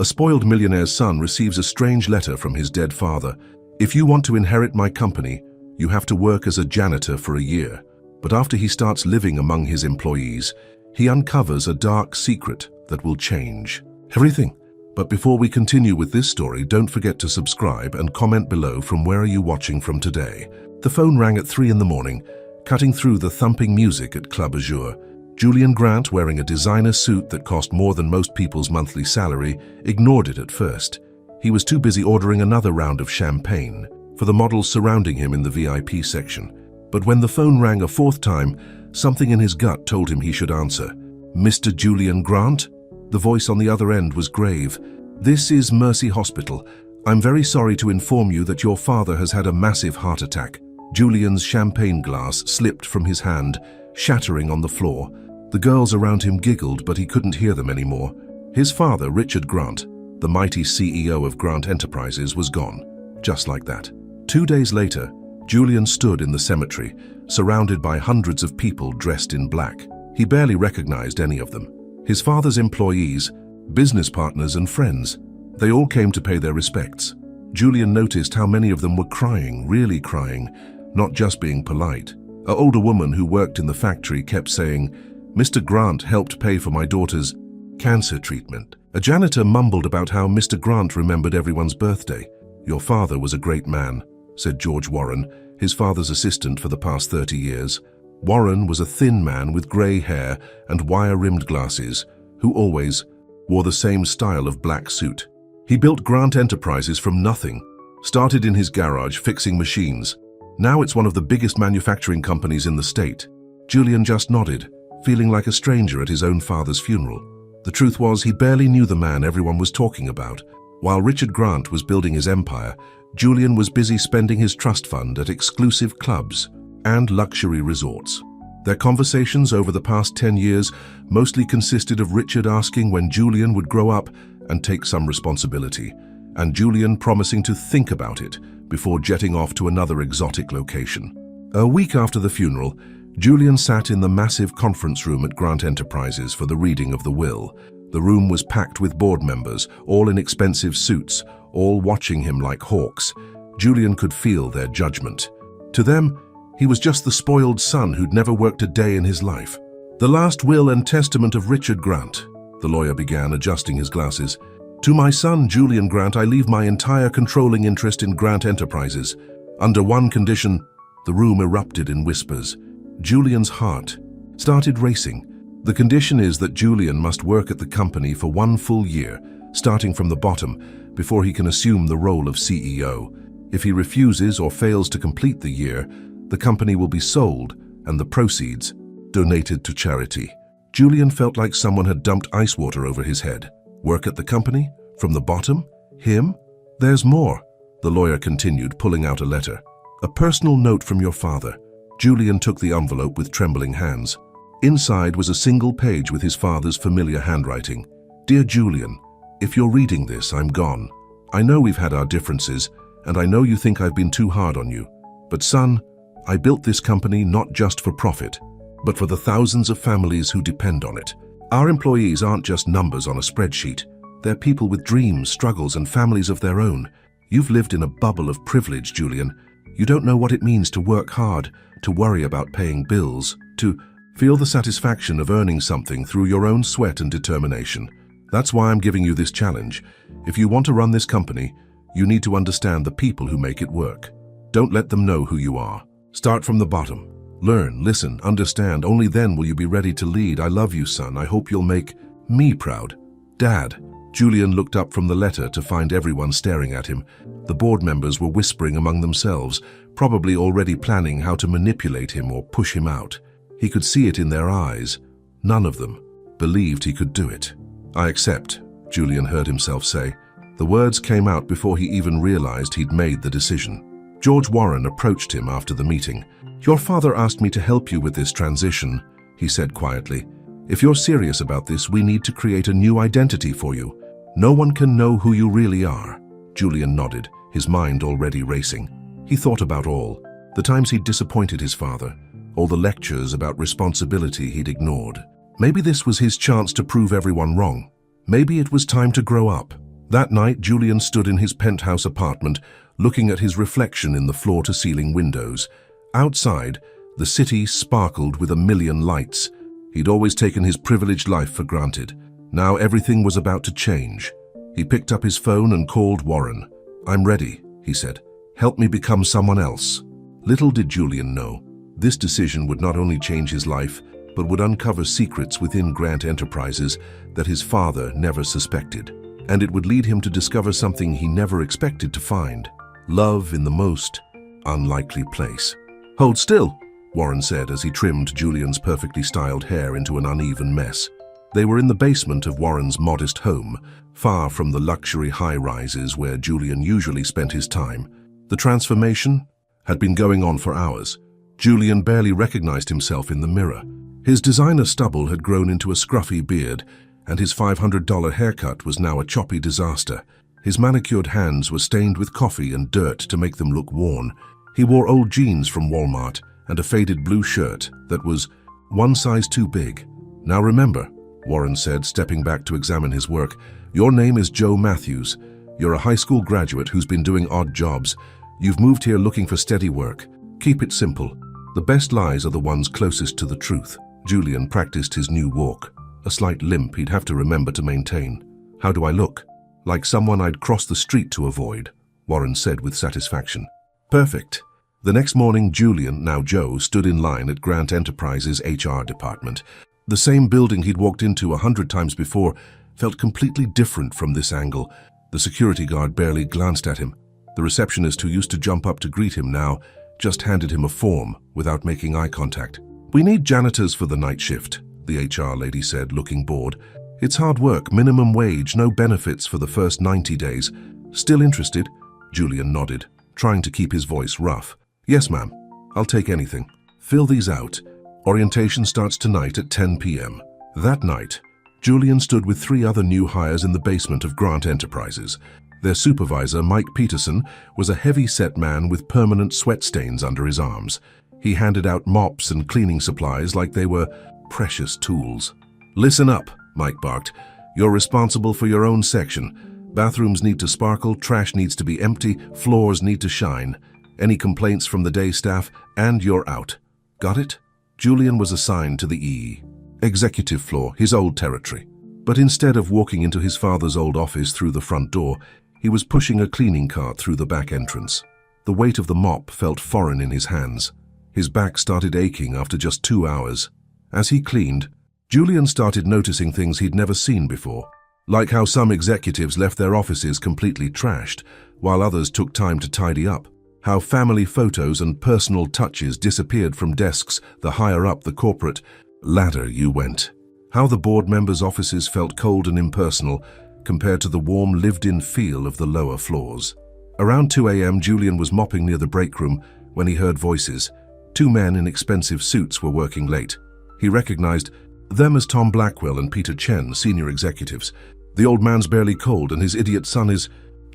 A spoiled millionaire's son receives a strange letter from his dead father. If you want to inherit my company, you have to work as a janitor for a year. But after he starts living among his employees, he uncovers a dark secret that will change everything. But before we continue with this story, don't forget to subscribe and comment below from where are you watching from today. The phone rang at 3 in the morning, cutting through the thumping music at Club Azure. Julian Grant, wearing a designer suit that cost more than most people's monthly salary, ignored it at first. He was too busy ordering another round of champagne for the models surrounding him in the VIP section. But when the phone rang a fourth time, something in his gut told him he should answer. "Mr. Julian Grant?" The voice on the other end was grave. "This is Mercy Hospital. I'm very sorry to inform you that your father has had a massive heart attack." Julian's champagne glass slipped from his hand, shattering on the floor. The girls around him giggled, but he couldn't hear them anymore. His father, Richard Grant, the mighty CEO of Grant Enterprises, was gone, just like that. 2 days later, Julian stood in the cemetery, surrounded by hundreds of people dressed in black. He barely recognized any of them. His father's employees, business partners and friends, they all came to pay their respects. Julian noticed how many of them were crying, really crying, not just being polite. An older woman who worked in the factory kept saying, "Mr. Grant helped pay for my daughter's cancer treatment." A janitor mumbled about how Mr. Grant remembered everyone's birthday. "Your father was a great man," said George Warren, his father's assistant for the past 30 years. Warren was a thin man with grey hair and wire-rimmed glasses, who always wore the same style of black suit. He built Grant Enterprises from nothing, started in his garage fixing machines. Now it's one of the biggest manufacturing companies in the state. Julian just nodded, feeling like a stranger at his own father's funeral. The truth was, he barely knew the man everyone was talking about. While Richard Grant was building his empire, Julian was busy spending his trust fund at exclusive clubs and luxury resorts. Their conversations over the past 10 years mostly consisted of Richard asking when Julian would grow up and take some responsibility, and Julian promising to think about it before jetting off to another exotic location. A week after the funeral, Julian sat in the massive conference room at Grant Enterprises for the reading of the will. The room was packed with board members, all in expensive suits, all watching him like hawks. Julian could feel their judgment. To them, he was just the spoiled son who'd never worked a day in his life. "The last will and testament of Richard Grant," the lawyer began, adjusting his glasses. "To my son, Julian Grant, I leave my entire controlling interest in Grant Enterprises. Under one condition." The room erupted in whispers. Julian's heart started racing. "The condition is that Julian must work at the company for 1 full year, starting from the bottom, before he can assume the role of CEO. If he refuses or fails to complete the year, the company will be sold and the proceeds donated to charity." Julian felt like someone had dumped ice water over his head. Work at the company? From the bottom? Him? "There's more," the lawyer continued, pulling out a letter. "A personal note from your father." Julian took the envelope with trembling hands. Inside was a single page with his father's familiar handwriting. "Dear Julian, if you're reading this, I'm gone. I know we've had our differences, and I know you think I've been too hard on you. But son, I built this company not just for profit, but for the thousands of families who depend on it. Our employees aren't just numbers on a spreadsheet. They're people with dreams, struggles, and families of their own. You've lived in a bubble of privilege, Julian. You don't know what it means to work hard, to worry about paying bills, to feel the satisfaction of earning something through your own sweat and determination. That's why I'm giving you this challenge. If you want to run this company, you need to understand the people who make it work. Don't let them know who you are. Start from the bottom. Learn, listen, understand. Only then will you be ready to lead. I love you, son. I hope you'll make me proud. Dad." Julian looked up from the letter to find everyone staring at him. The board members were whispering among themselves, probably already planning how to manipulate him or push him out. He could see it in their eyes. None of them believed he could do it. "I accept," Julian heard himself say. The words came out before he even realized he'd made the decision. George Warren approached him after the meeting. "Your father asked me to help you with this transition," he said quietly. "If you're serious about this, we need to create a new identity for you. No one can know who you really are." Julian nodded, his mind already racing. He thought about all the times he'd disappointed his father, all the lectures about responsibility he'd ignored. Maybe this was his chance to prove everyone wrong. Maybe it was time to grow up. That night, Julian stood in his penthouse apartment, looking at his reflection in the floor-to-ceiling windows. Outside, the city sparkled with a million lights. He'd always taken his privileged life for granted. Now everything was about to change. He picked up his phone and called Warren. "I'm ready," he said. "Help me become someone else." Little did Julian know, this decision would not only change his life, but would uncover secrets within Grant Enterprises that his father never suspected. And it would lead him to discover something he never expected to find: love in the most unlikely place. "Hold still," Warren said as he trimmed Julian's perfectly styled hair into an uneven mess. They were in the basement of Warren's modest home, far from the luxury high-rises where Julian usually spent his time. The transformation had been going on for hours. Julian barely recognized himself in the mirror. His designer stubble had grown into a scruffy beard, and his $500 haircut was now a choppy disaster. His manicured hands were stained with coffee and dirt to make them look worn. He wore old jeans from Walmart and a faded blue shirt that was one size too big. "Now remember," Warren said, stepping back to examine his work, "your name is Joe Matthews. You're a high school graduate who's been doing odd jobs. You've moved here looking for steady work. Keep it simple. The best lies are the ones closest to the truth." Julian practiced his new walk, a slight limp he'd have to remember to maintain. "How do I look?" "Like someone I'd cross the street to avoid," Warren said with satisfaction. "Perfect." The next morning, Julian, now Joe, stood in line at Grant Enterprises' HR department. The same building he'd walked into 100 times before felt completely different from this angle. The security guard barely glanced at him. The receptionist, who used to jump up to greet him now, just handed him a form without making eye contact. "We need janitors for the night shift," the HR lady said, looking bored. "It's hard work, minimum wage, no benefits for the first 90 days. Still interested?" Julian nodded, trying to keep his voice rough. "Yes, ma'am. I'll take anything. Fill these out. Orientation starts tonight at 10 p.m. That night, Julian stood with 3 other new hires in the basement of Grant Enterprises. Their supervisor, Mike Peterson, was a heavy-set man with permanent sweat stains under his arms. He handed out mops and cleaning supplies like they were precious tools. "Listen up," Mike barked. "You're responsible for your own section. Bathrooms need to sparkle, trash needs to be empty, floors need to shine. Any complaints from the day staff, and you're out. Got it?" Julian was assigned to the executive floor, his old territory. But instead of walking into his father's old office through the front door, he was pushing a cleaning cart through the back entrance. The weight of the mop felt foreign in his hands. His back started aching after just 2 hours. As he cleaned, Julian started noticing things he'd never seen before, like how some executives left their offices completely trashed, while others took time to tidy up. How family photos and personal touches disappeared from desks the higher up the corporate ladder you went. How the board members' offices felt cold and impersonal compared to the warm, lived-in feel of the lower floors. Around 2 a.m., Julian was mopping near the break room when he heard voices. 2 men in expensive suits were working late. He recognized them as Tom Blackwell and Peter Chen, senior executives. "The old man's barely cold and his idiot son is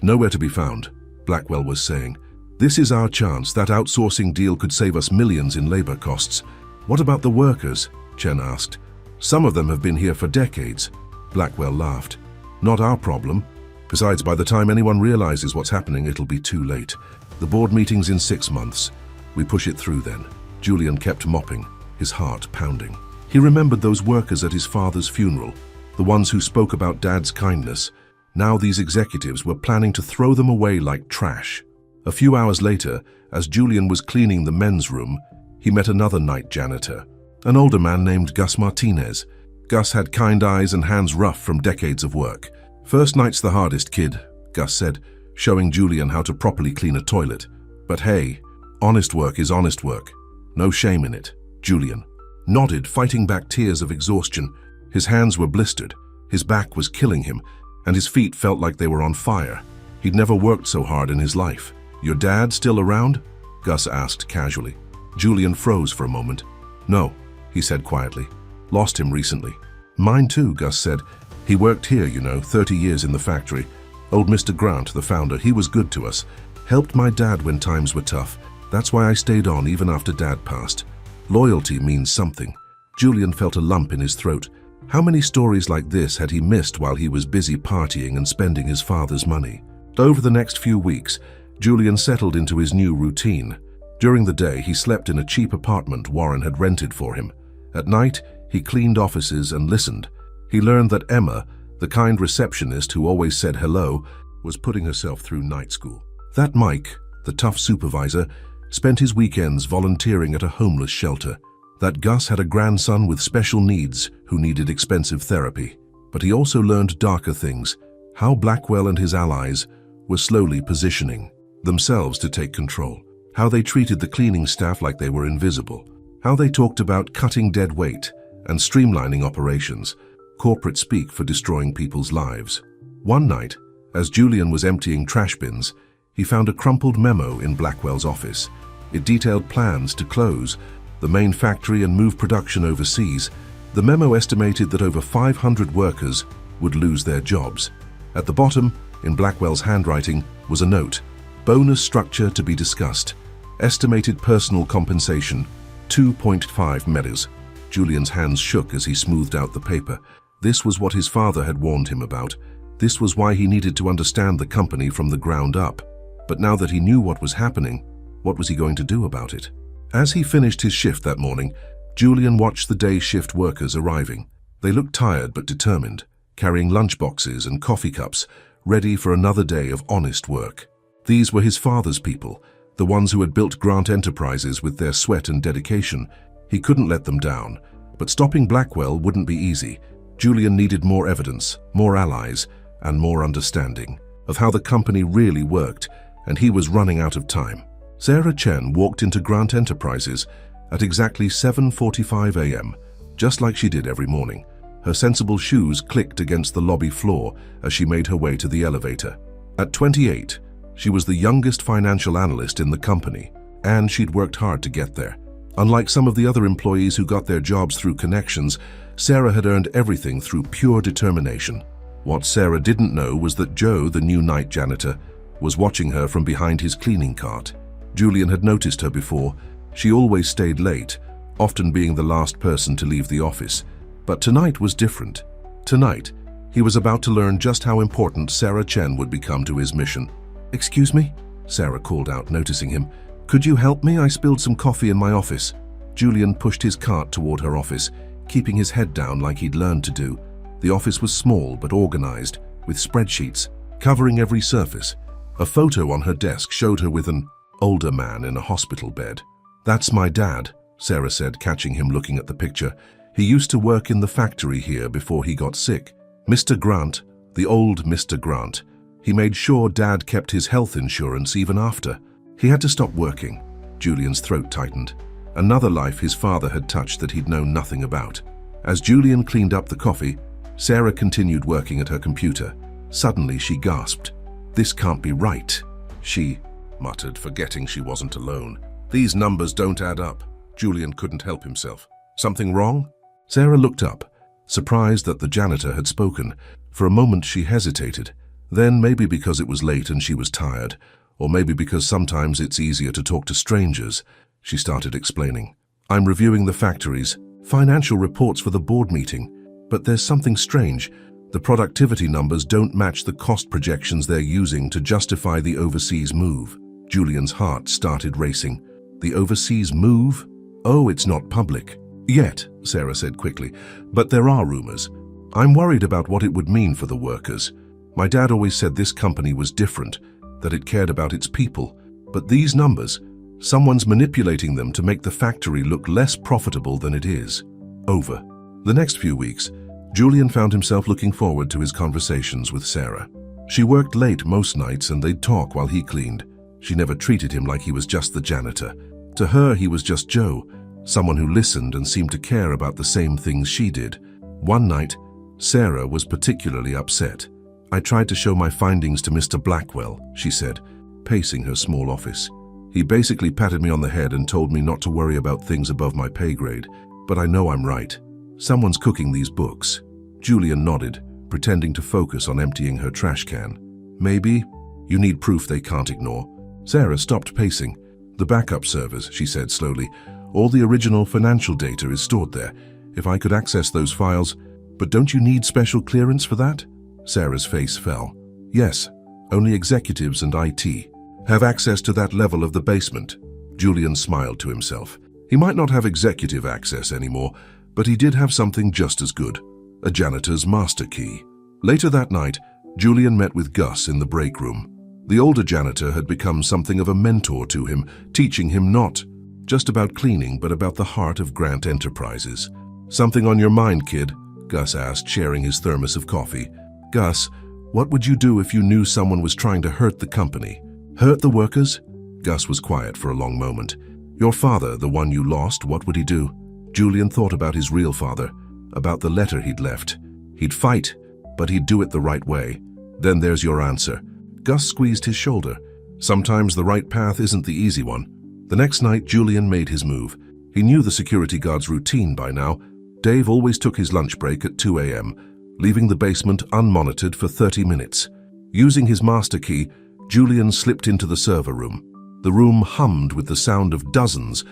nowhere to be found," Blackwell was saying. "This is our chance. That outsourcing deal could save us millions in labor costs." "What about the workers?" Chen asked. "Some of them have been here for decades." Blackwell laughed. "Not our problem. Besides, by the time anyone realizes what's happening, it'll be too late. The board meeting's in 6 months. We push it through then." Julian kept mopping, his heart pounding. He remembered those workers at his father's funeral, the ones who spoke about Dad's kindness. Now these executives were planning to throw them away like trash. A few hours later, as Julian was cleaning the men's room, he met another night janitor, an older man named Gus Martinez. Gus had kind eyes and hands rough from decades of work. "First night's the hardest, kid," Gus said, showing Julian how to properly clean a toilet. "But hey, honest work is honest work. No shame in it." Julian nodded, fighting back tears of exhaustion. His hands were blistered, his back was killing him, and his feet felt like they were on fire. He'd never worked so hard in his life. "Your dad still around?" Gus asked casually. Julian froze for a moment. "No," he said quietly. "Lost him recently." "Mine too," Gus said. "He worked here, 30 years in the factory. Old Mr. Grant, the founder, he was good to us. Helped my dad when times were tough. That's why I stayed on even after Dad passed. Loyalty means something." Julian felt a lump in his throat. How many stories like this had he missed while he was busy partying and spending his father's money? Over the next few weeks, Julian settled into his new routine. During the day, he slept in a cheap apartment Warren had rented for him. At night, he cleaned offices and listened. He learned that Emma, the kind receptionist who always said hello, was putting herself through night school. That Mike, the tough supervisor, spent his weekends volunteering at a homeless shelter. That Gus had a grandson with special needs who needed expensive therapy. But he also learned darker things, how Blackwell and his allies were slowly positioning themselves to take control, how they treated the cleaning staff like they were invisible, how they talked about cutting dead weight and streamlining operations, corporate speak for destroying people's lives. One night, as Julian was emptying trash bins, he found a crumpled memo in Blackwell's office. It detailed plans to close the main factory and move production overseas. The memo estimated that over 500 workers would lose their jobs. At the bottom, in Blackwell's handwriting, was a note: bonus structure to be discussed. Estimated personal compensation, 2.5 metas. Julian's hands shook as he smoothed out the paper. This was what his father had warned him about. This was why he needed to understand the company from the ground up. But now that he knew what was happening, what was he going to do about it? As he finished his shift that morning, Julian watched the day shift workers arriving. They looked tired but determined, carrying lunchboxes and coffee cups, ready for another day of honest work. These were his father's people, the ones who had built Grant Enterprises with their sweat and dedication. He couldn't let them down, but stopping Blackwell wouldn't be easy. Julian needed more evidence, more allies, and more understanding of how the company really worked, and he was running out of time. Sarah Chen walked into Grant Enterprises at exactly 7:45 a.m., just like she did every morning. Her sensible shoes clicked against the lobby floor as she made her way to the elevator. At 28, she was the youngest financial analyst in the company, and she'd worked hard to get there. Unlike some of the other employees who got their jobs through connections, Sarah had earned everything through pure determination. What Sarah didn't know was that Joe, the new night janitor, was watching her from behind his cleaning cart. Julian had noticed her before. She always stayed late, often being the last person to leave the office. But tonight was different. Tonight, he was about to learn just how important Sarah Chen would become to his mission. "Excuse me?" Sarah called out, noticing him. "Could you help me? I spilled some coffee in my office." Julian pushed his cart toward her office, keeping his head down like he'd learned to do. The office was small but organized, with spreadsheets covering every surface. A photo on her desk showed her with an older man in a hospital bed. "That's my dad," Sarah said, catching him looking at the picture. "He used to work in the factory here before he got sick. Mr. Grant, the old Mr. Grant. He made sure Dad kept his health insurance even after. He had to stop working." Julian's throat tightened. Another life his father had touched that he'd known nothing about. As Julian cleaned up the coffee, Sarah continued working at her computer. Suddenly she gasped. "This can't be right," she muttered, forgetting she wasn't alone. "These numbers don't add up." Julian couldn't help himself. "Something wrong?" Sarah looked up, surprised that the janitor had spoken. For a moment she hesitated. Then, maybe because it was late and she was tired, or maybe because sometimes it's easier to talk to strangers, she started explaining. "I'm reviewing the factory's financial reports for the board meeting, but there's something strange. The productivity numbers don't match the cost projections they're using to justify the overseas move." Julian's heart started racing. "The overseas move? Oh, it's not public." "Yet," Sarah said quickly, "but there are rumors. I'm worried about what it would mean for the workers. My dad always said this company was different, that it cared about its people. But these numbers, someone's manipulating them to make the factory look less profitable than it is." Over the next few weeks, Julian found himself looking forward to his conversations with Sarah. She worked late most nights and they'd talk while he cleaned. She never treated him like he was just the janitor. To her, he was just Joe, someone who listened and seemed to care about the same things she did. One night, Sarah was particularly upset. "I tried to show my findings to Mr. Blackwell," she said, pacing her small office. "He basically patted me on the head and told me not to worry about things above my pay grade. But I know I'm right. Someone's cooking these books." Julian nodded, pretending to focus on emptying her trash can. "Maybe. You need proof they can't ignore." Sarah stopped pacing. "The backup servers," she said slowly. "All the original financial data is stored there. If I could access those files..." But don't you need special clearance for that? Sarah's face fell. Yes, only executives and IT have access to that level of the basement. Julian smiled to himself. He might not have executive access anymore, but he did have something just as good, a janitor's master key. Later that night, Julian met with Gus in the break room. The older janitor had become something of a mentor to him, teaching him not just about cleaning, but about the heart of Grant Enterprises. "Something on your mind, kid?" Gus asked, sharing his thermos of coffee. "Gus, what would you do if you knew someone was trying to hurt the company? Hurt the workers?" Gus was quiet for a long moment. "Your father, the one you lost, what would he do?" Julian thought about his real father, about the letter he'd left. He'd fight, but he'd do it the right way. "Then there's your answer." Gus squeezed his shoulder. "Sometimes the right path isn't the easy one." The next night, Julian made his move. He knew the security guard's routine by now. Dave always took his lunch break at 2 a.m., leaving the basement unmonitored for 30 minutes. Using his master key, Julian slipped into the server room. The room hummed with the sound of dozens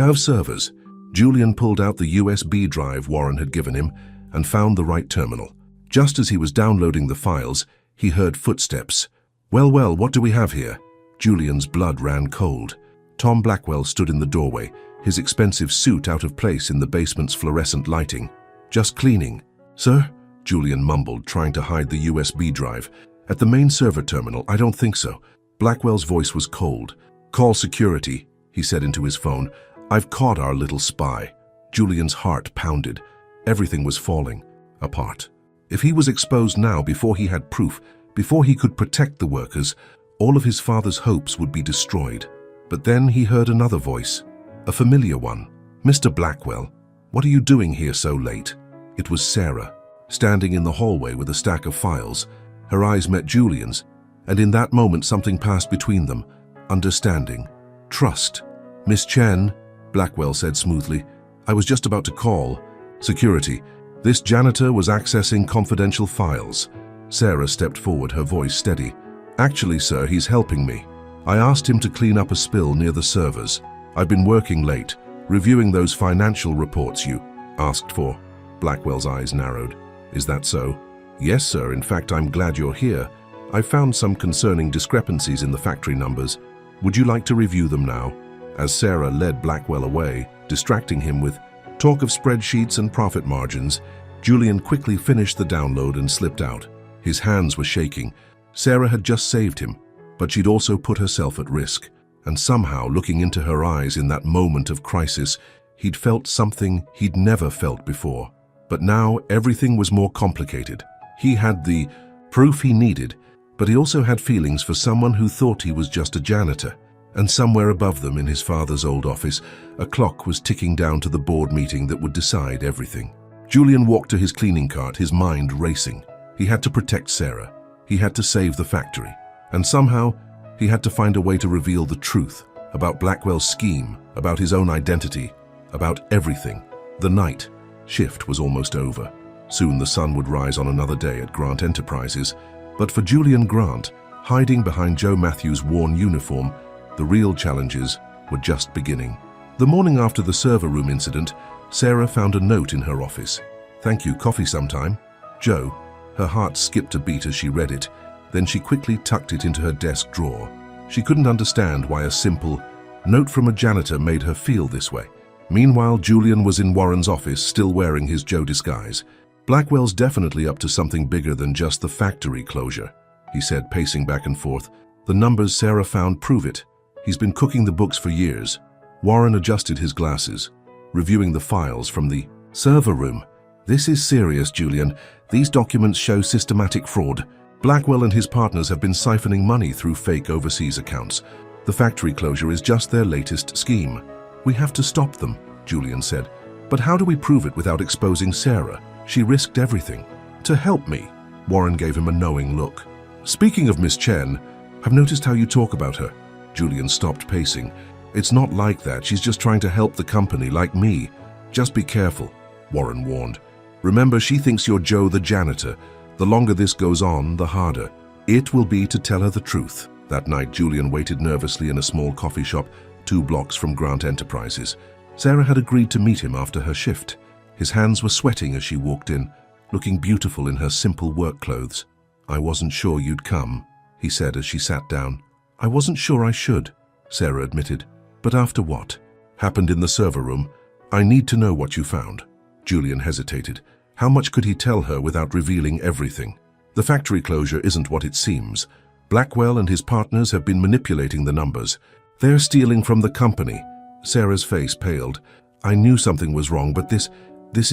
of servers. Julian pulled out the USB drive Warren had given him and found the right terminal. Just as he was downloading the files, he heard footsteps. Well, what do we have here?" Julian's blood ran cold. Tom Blackwell stood in the doorway, his expensive suit out of place in the basement's fluorescent lighting. "Just cleaning." "Sir?" Julian mumbled, trying to hide the USB drive. "At the main server terminal, I don't think so." Blackwell's voice was cold. "Call security," he said into his phone. "I've caught our little spy." Julian's heart pounded. Everything was falling apart. If he was exposed now before he had proof, before he could protect the workers, all of his father's hopes would be destroyed. But then he heard another voice, a familiar one. "Mr. Blackwell, what are you doing here so late?" It was Sarah, standing in the hallway with a stack of files. Her eyes met Julian's, and in that moment something passed between them. Understanding. Trust. "Miss Chen," Blackwell said smoothly, "I was just about to call." "Security. This janitor was accessing confidential files." Sarah stepped forward, her voice steady. "Actually, sir, he's helping me. I asked him to clean up a spill near the servers. I've been working late, reviewing those financial reports you asked for." Blackwell's eyes narrowed. "Is that so?" "Yes, sir. In fact, I'm glad you're here. I found some concerning discrepancies in the factory numbers. Would you like to review them now?" As Sarah led Blackwell away, distracting him with talk of spreadsheets and profit margins, Julian quickly finished the download and slipped out. His hands were shaking. Sarah had just saved him, but she'd also put herself at risk. And somehow, looking into her eyes in that moment of crisis, he'd felt something he'd never felt before. But now everything was more complicated. He had the proof he needed, but he also had feelings for someone who thought he was just a janitor. And somewhere above them in his father's old office, a clock was ticking down to the board meeting that would decide everything. Julian walked to his cleaning cart, his mind racing. He had to protect Sarah. He had to save the factory. And somehow, he had to find a way to reveal the truth about Blackwell's scheme, about his own identity, about everything. The night shift was almost over. Soon the sun would rise on another day at Grant Enterprises. But for Julian Grant, hiding behind Joe Matthews' worn uniform, the real challenges were just beginning. The morning after the server room incident, Sarah found a note in her office. "Thank you, coffee sometime." Joe. Her heart skipped a beat as she read it. Then she quickly tucked it into her desk drawer. She couldn't understand why a simple note from a janitor made her feel this way. Meanwhile, Julian was in Warren's office, still wearing his Joe disguise. "Blackwell's definitely up to something bigger than just the factory closure," he said, pacing back and forth. "The numbers Sarah found prove it. He's been cooking the books for years." Warren adjusted his glasses, reviewing the files from the server room. "This is serious, Julian. These documents show systematic fraud. Blackwell and his partners have been siphoning money through fake overseas accounts. The factory closure is just their latest scheme." "We have to stop them," Julian said. "But how do we prove it without exposing Sarah? She risked everything." "To help me." Warren gave him a knowing look. "Speaking of Miss Chen, I've noticed how you talk about her." Julian stopped pacing. "It's not like that. She's just trying to help the company, like me." "Just be careful," Warren warned. "Remember, she thinks you're Joe the janitor. The longer this goes on, the harder it will be to tell her the truth." That night, Julian waited nervously in a small coffee shop 2 blocks from Grant Enterprises. Sarah had agreed to meet him after her shift. His hands were sweating as she walked in. looking beautiful in her simple work clothes. "I wasn't sure you'd come," he said as she sat down. "I wasn't sure I should," Sarah admitted. "But after what happened in the server room, I need to know what you found." Julian hesitated. How much could he tell her without revealing everything? The factory closure isn't what it seems. Blackwell and his partners have been manipulating the numbers. They're stealing from the company. Sarah's face paled. "I knew something was wrong, but this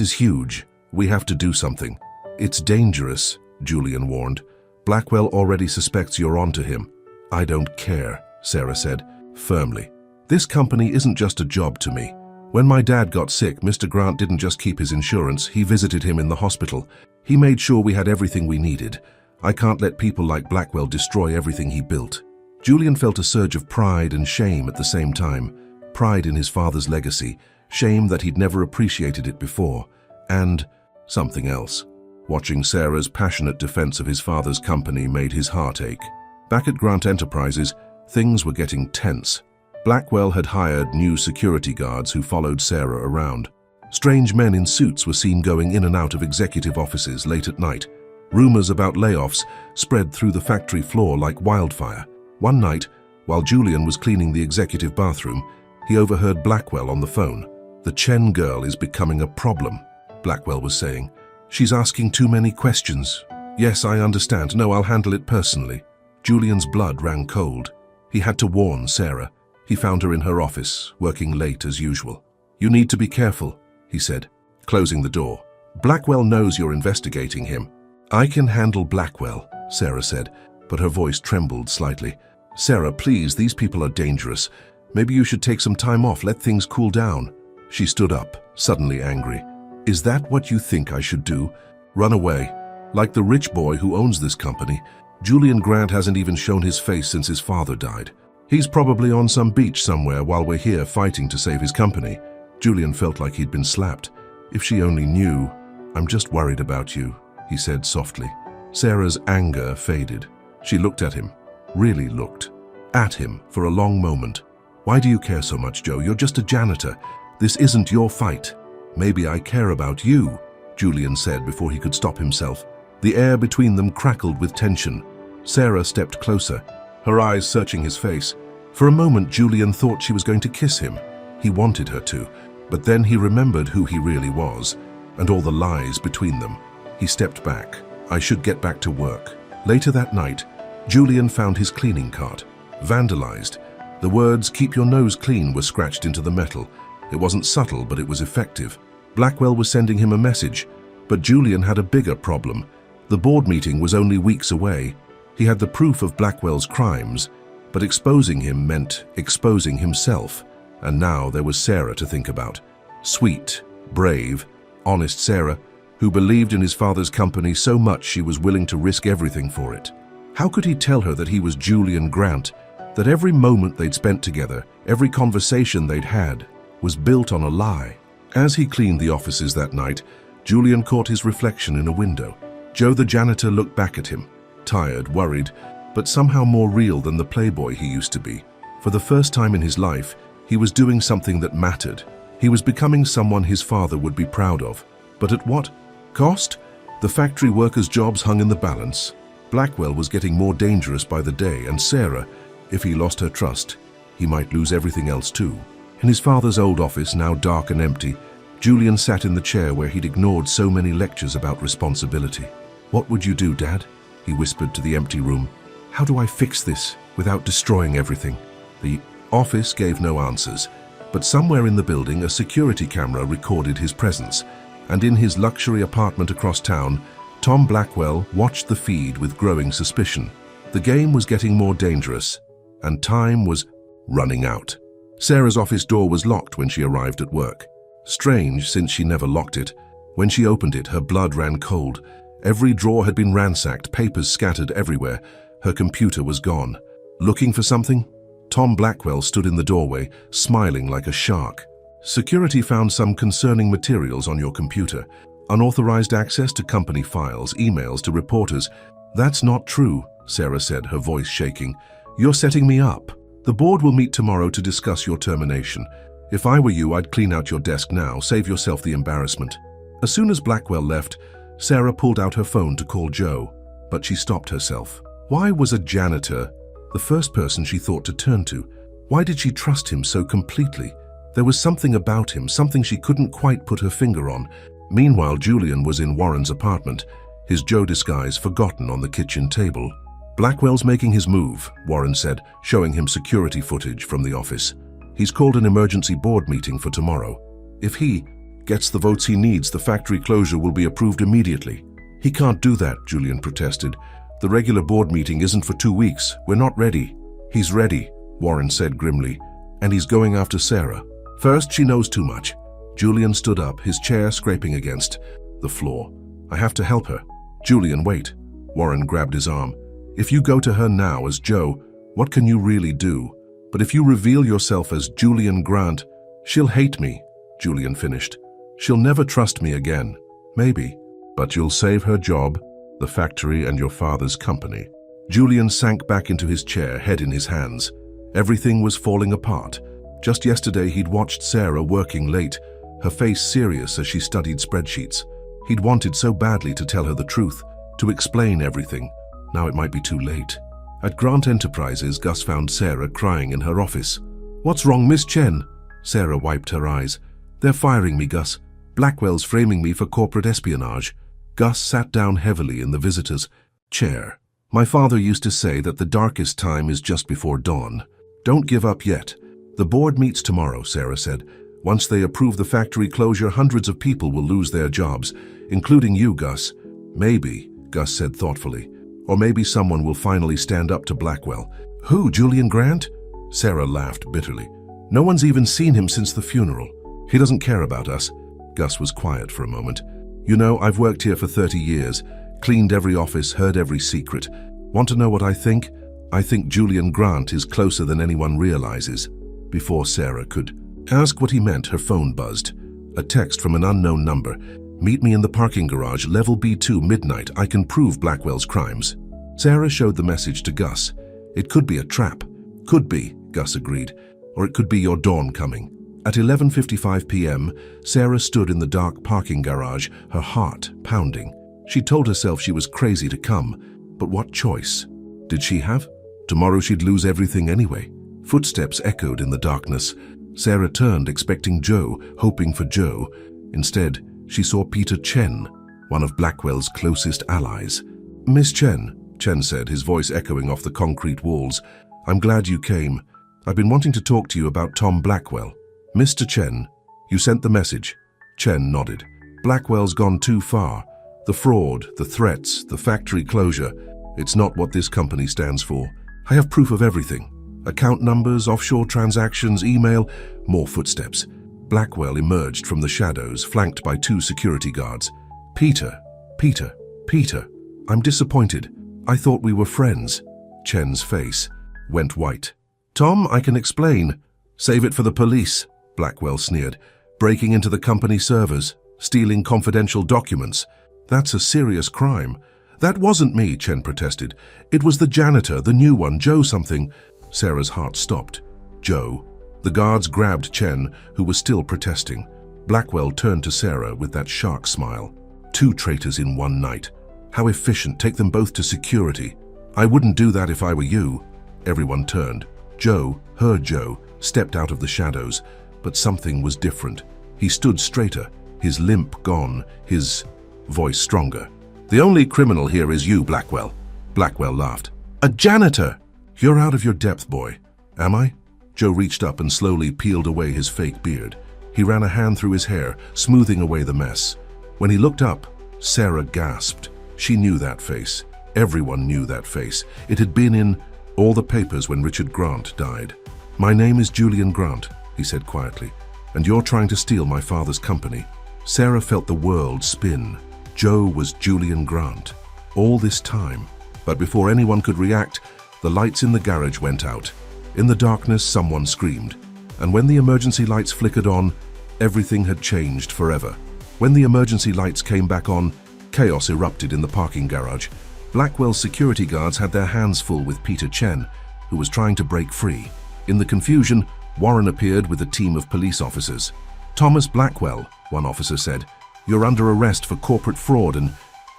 is huge. We have to do something." "It's dangerous," Julian warned. "Blackwell already suspects you're onto him." "I don't care," Sarah said, firmly. "This company isn't just a job to me. When my dad got sick, Mr. Grant didn't just keep his insurance, he visited him in the hospital. He made sure we had everything we needed. I can't let people like Blackwell destroy everything he built." Julian felt a surge of pride and shame at the same time. Pride in his father's legacy, shame that he'd never appreciated it before, and something else. Watching Sarah's passionate defense of his father's company made his heart ache. Back at Grant Enterprises, things were getting tense. Blackwell had hired new security guards who followed Sarah around. Strange men in suits were seen going in and out of executive offices late at night. Rumors about layoffs spread through the factory floor like wildfire. One night, while Julian was cleaning the executive bathroom, he overheard Blackwell on the phone. "The Chen girl is becoming a problem," Blackwell was saying. "She's asking too many questions." "Yes, I understand. No, I'll handle it personally." Julian's blood ran cold. He had to warn Sarah. He found her in her office, working late as usual. "You need to be careful," he said, closing the door. "Blackwell knows you're investigating him." "I can handle Blackwell," Sarah said, but her voice trembled slightly. "Sarah, please, these people are dangerous. Maybe you should take some time off, let things cool down." She stood up, suddenly angry. "Is that what you think I should do? Run away? Like the rich boy who owns this company? Julian Grant hasn't even shown his face since his father died. He's probably on some beach somewhere while we're here fighting to save his company." Julian felt like he'd been slapped. If she only knew. "I'm just worried about you," he said softly. Sarah's anger faded. She looked at him, really looked at him for a long moment. "Why do you care so much, Joe? You're just a janitor. This isn't your fight." "Maybe I care about you," Julian said before he could stop himself. The air between them crackled with tension. Sarah stepped closer, her eyes searching his face. For a moment, Julian thought she was going to kiss him. He wanted her to, but then he remembered who he really was, and all the lies between them. He stepped back. "I should get back to work." Later that night, Julian found his cleaning cart, vandalized. The words, "Keep your nose clean," were scratched into the metal. It wasn't subtle, but it was effective. Blackwell was sending him a message, but Julian had a bigger problem. The board meeting was only weeks away. He had the proof of Blackwell's crimes, but exposing him meant exposing himself. And now there was Sarah to think about. Sweet, brave, honest Sarah, who believed in his father's company so much she was willing to risk everything for it. How could he tell her that he was Julian Grant, that every moment they'd spent together, every conversation they'd had, was built on a lie? As he cleaned the offices that night, Julian caught his reflection in a window. Joe the janitor looked back at him, tired, worried, but somehow more real than the playboy he used to be. For the first time in his life, he was doing something that mattered. He was becoming someone his father would be proud of. But at what cost? The factory workers' jobs hung in the balance. Blackwell was getting more dangerous by the day, and Sarah, if he lost her trust, he might lose everything else too. In his father's old office, now dark and empty, Julian sat in the chair where he'd ignored so many lectures about responsibility. "What would you do, Dad?" he whispered to the empty room. "How do I fix this without destroying everything?" The office gave no answers, but somewhere in the building a security camera recorded his presence, and in his luxury apartment across town, Tom Blackwell watched the feed with growing suspicion. The game was getting more dangerous, and time was running out. Sarah's office door was locked when she arrived at work. Strange, since she never locked it. When she opened it, her blood ran cold. Every drawer had been ransacked, papers scattered everywhere. Her computer was gone. "Looking for something?" Tom Blackwell stood in the doorway, smiling like a shark. "Security found some concerning materials on your computer. Unauthorized access to company files, emails to reporters." "That's not true," Sarah said, her voice shaking. "You're setting me up. The board will meet tomorrow to discuss your termination. If I were you, I'd clean out your desk now, save yourself the embarrassment." As soon as Blackwell left, Sarah pulled out her phone to call Joe, but she stopped herself. Why was a janitor the first person she thought to turn to? Why did she trust him so completely? There was something about him, something she couldn't quite put her finger on. Meanwhile, Julian was in Warren's apartment, his Joe disguise forgotten on the kitchen table. "Blackwell's making his move," Warren said, showing him security footage from the office. "He's called an emergency board meeting for tomorrow. If he gets the votes he needs, the factory closure will be approved immediately." "He can't do that," Julian protested. "The regular board meeting isn't for 2 weeks. We're not ready." "He's ready," Warren said grimly, "and he's going after Sarah. First, she knows too much." Julian stood up, his chair scraping against the floor. "I have to help her." "Julian, wait." Warren grabbed his arm. "If you go to her now as Joe, what can you really do? But if you reveal yourself as Julian Grant, she'll hate me," Julian finished. "She'll never trust me again." "Maybe, but you'll save her job, the factory, and your father's company." Julian sank back into his chair, head in his hands. Everything was falling apart. Just yesterday he'd watched Sarah working late, her face serious as she studied spreadsheets. He'd wanted so badly to tell her the truth, to explain everything. Now it might be too late. At Grant Enterprises, Gus found Sarah crying in her office. "What's wrong, Miss Chen?" Sarah wiped her eyes. "They're firing me, Gus. Blackwell's framing me for corporate espionage." Gus sat down heavily in the visitor's chair. "My father used to say that the darkest time is just before dawn. Don't give up yet." "The board meets tomorrow," Sarah said. "Once they approve the factory closure, hundreds of people will lose their jobs, including you, Gus." "Maybe," Gus said thoughtfully. "Or maybe someone will finally stand up to Blackwell." "Who, Julian Grant?" Sarah laughed bitterly. "No one's even seen him since the funeral. He doesn't care about us." Gus was quiet for a moment. "You know, I've worked here for 30 years, cleaned every office, heard every secret. Want to know what I think? I think Julian Grant is closer than anyone realizes." Before Sarah could ask what he meant, her phone buzzed. A text from an unknown number. "Meet me in the parking garage, level B2, midnight. I can prove Blackwell's crimes." Sarah showed the message to Gus. "It could be a trap." "Could be," Gus agreed. "Or it could be your dawn coming." At 11:55 p.m., Sarah stood in the dark parking garage, her heart pounding. She told herself she was crazy to come, but what choice did she have? Tomorrow she'd lose everything anyway. Footsteps echoed in the darkness. Sarah turned, expecting Joe, hoping for Joe. Instead, she saw Peter Chen, one of Blackwell's closest allies. "Miss Chen," Chen said, his voice echoing off the concrete walls. "I'm glad you came. I've been wanting to talk to you about Tom Blackwell." "Mr. Chen, you sent the message?" Chen nodded. "Blackwell's gone too far. The fraud, the threats, the factory closure. It's not what this company stands for. I have proof of everything. Account numbers, offshore transactions, email." More footsteps. Blackwell emerged from the shadows, flanked by 2 security guards. "Peter, Peter, Peter, I'm disappointed. I thought we were friends." Chen's face went white. "Tom, I can explain." "Save it for the police," Blackwell sneered. "Breaking into the company servers, stealing confidential documents. That's a serious crime." "That wasn't me," Chen protested. "It was the janitor, the new one, Joe something." Sarah's heart stopped. "Joe?" The guards grabbed Chen, who was still protesting. Blackwell turned to Sarah with that shark smile. "2 traitors in one night. How efficient. Take them both to security." "I wouldn't do that if I were you." Everyone turned. Joe, her Joe, stepped out of the shadows, but something was different. He stood straighter, his limp gone, his voice stronger. "The only criminal here is you, Blackwell." Blackwell laughed. "A janitor!" "You're out of your depth, boy." "Am I?" Joe reached up and slowly peeled away his fake beard. He ran a hand through his hair, smoothing away the mess. When he looked up, Sarah gasped. She knew that face. Everyone knew that face. It had been in all the papers when Richard Grant died. "My name is Julian Grant," he said quietly, "and you're trying to steal my father's company." Sarah felt the world spin. Joe was Julian Grant. All this time. But before anyone could react, the lights in the garage went out. In the darkness, someone screamed. And when the emergency lights flickered on, everything had changed forever. When the emergency lights came back on, chaos erupted in the parking garage. Blackwell's security guards had their hands full with Peter Chen, who was trying to break free. In the confusion, Warren appeared with a team of police officers. "Thomas Blackwell," one officer said, "you're under arrest for corporate fraud and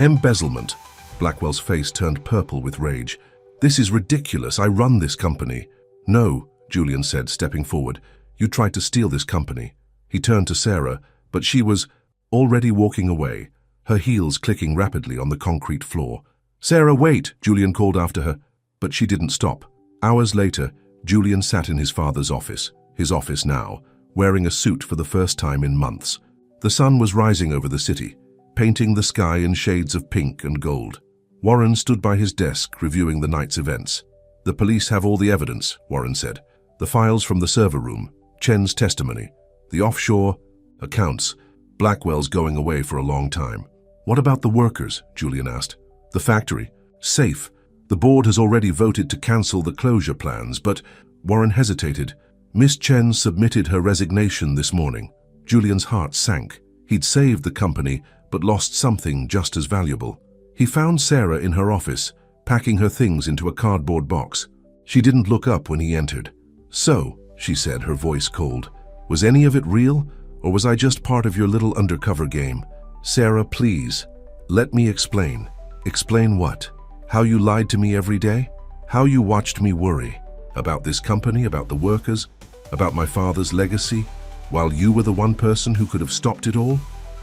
Embezzlement. Blackwell's face turned purple with rage. This is ridiculous. I run this company. No, Julian said, stepping forward. You tried to steal this company. He turned to Sarah, but she was already walking away, her heels clicking rapidly on the concrete floor. Sarah, wait, Julian called after her, but she didn't stop. Hours later, Julian sat in his father's office, his office now, wearing a suit for the first time in months. The sun was rising over the city, painting the sky in shades of pink and gold. Warren stood by his desk, reviewing the night's events. The police have all the evidence, Warren said. The files from the server room, Chen's testimony, the offshore accounts. Blackwell's going away for a long time. What about the workers? Julian asked. The factory. Safe. The board has already voted to cancel the closure plans, but Warren hesitated. Miss Chen submitted her resignation this morning. Julian's heart sank. He'd saved the company, but lost something just as valuable. He found Sarah in her office, packing her things into a cardboard box. She didn't look up when he entered. So, she said, her voice cold, was any of it real, or was I just part of your little undercover game? Sarah, please, let me explain. Explain what? How you lied to me every day? How you watched me worry? About this company, about the workers, about my father's legacy, while you were the one person who could have stopped it all?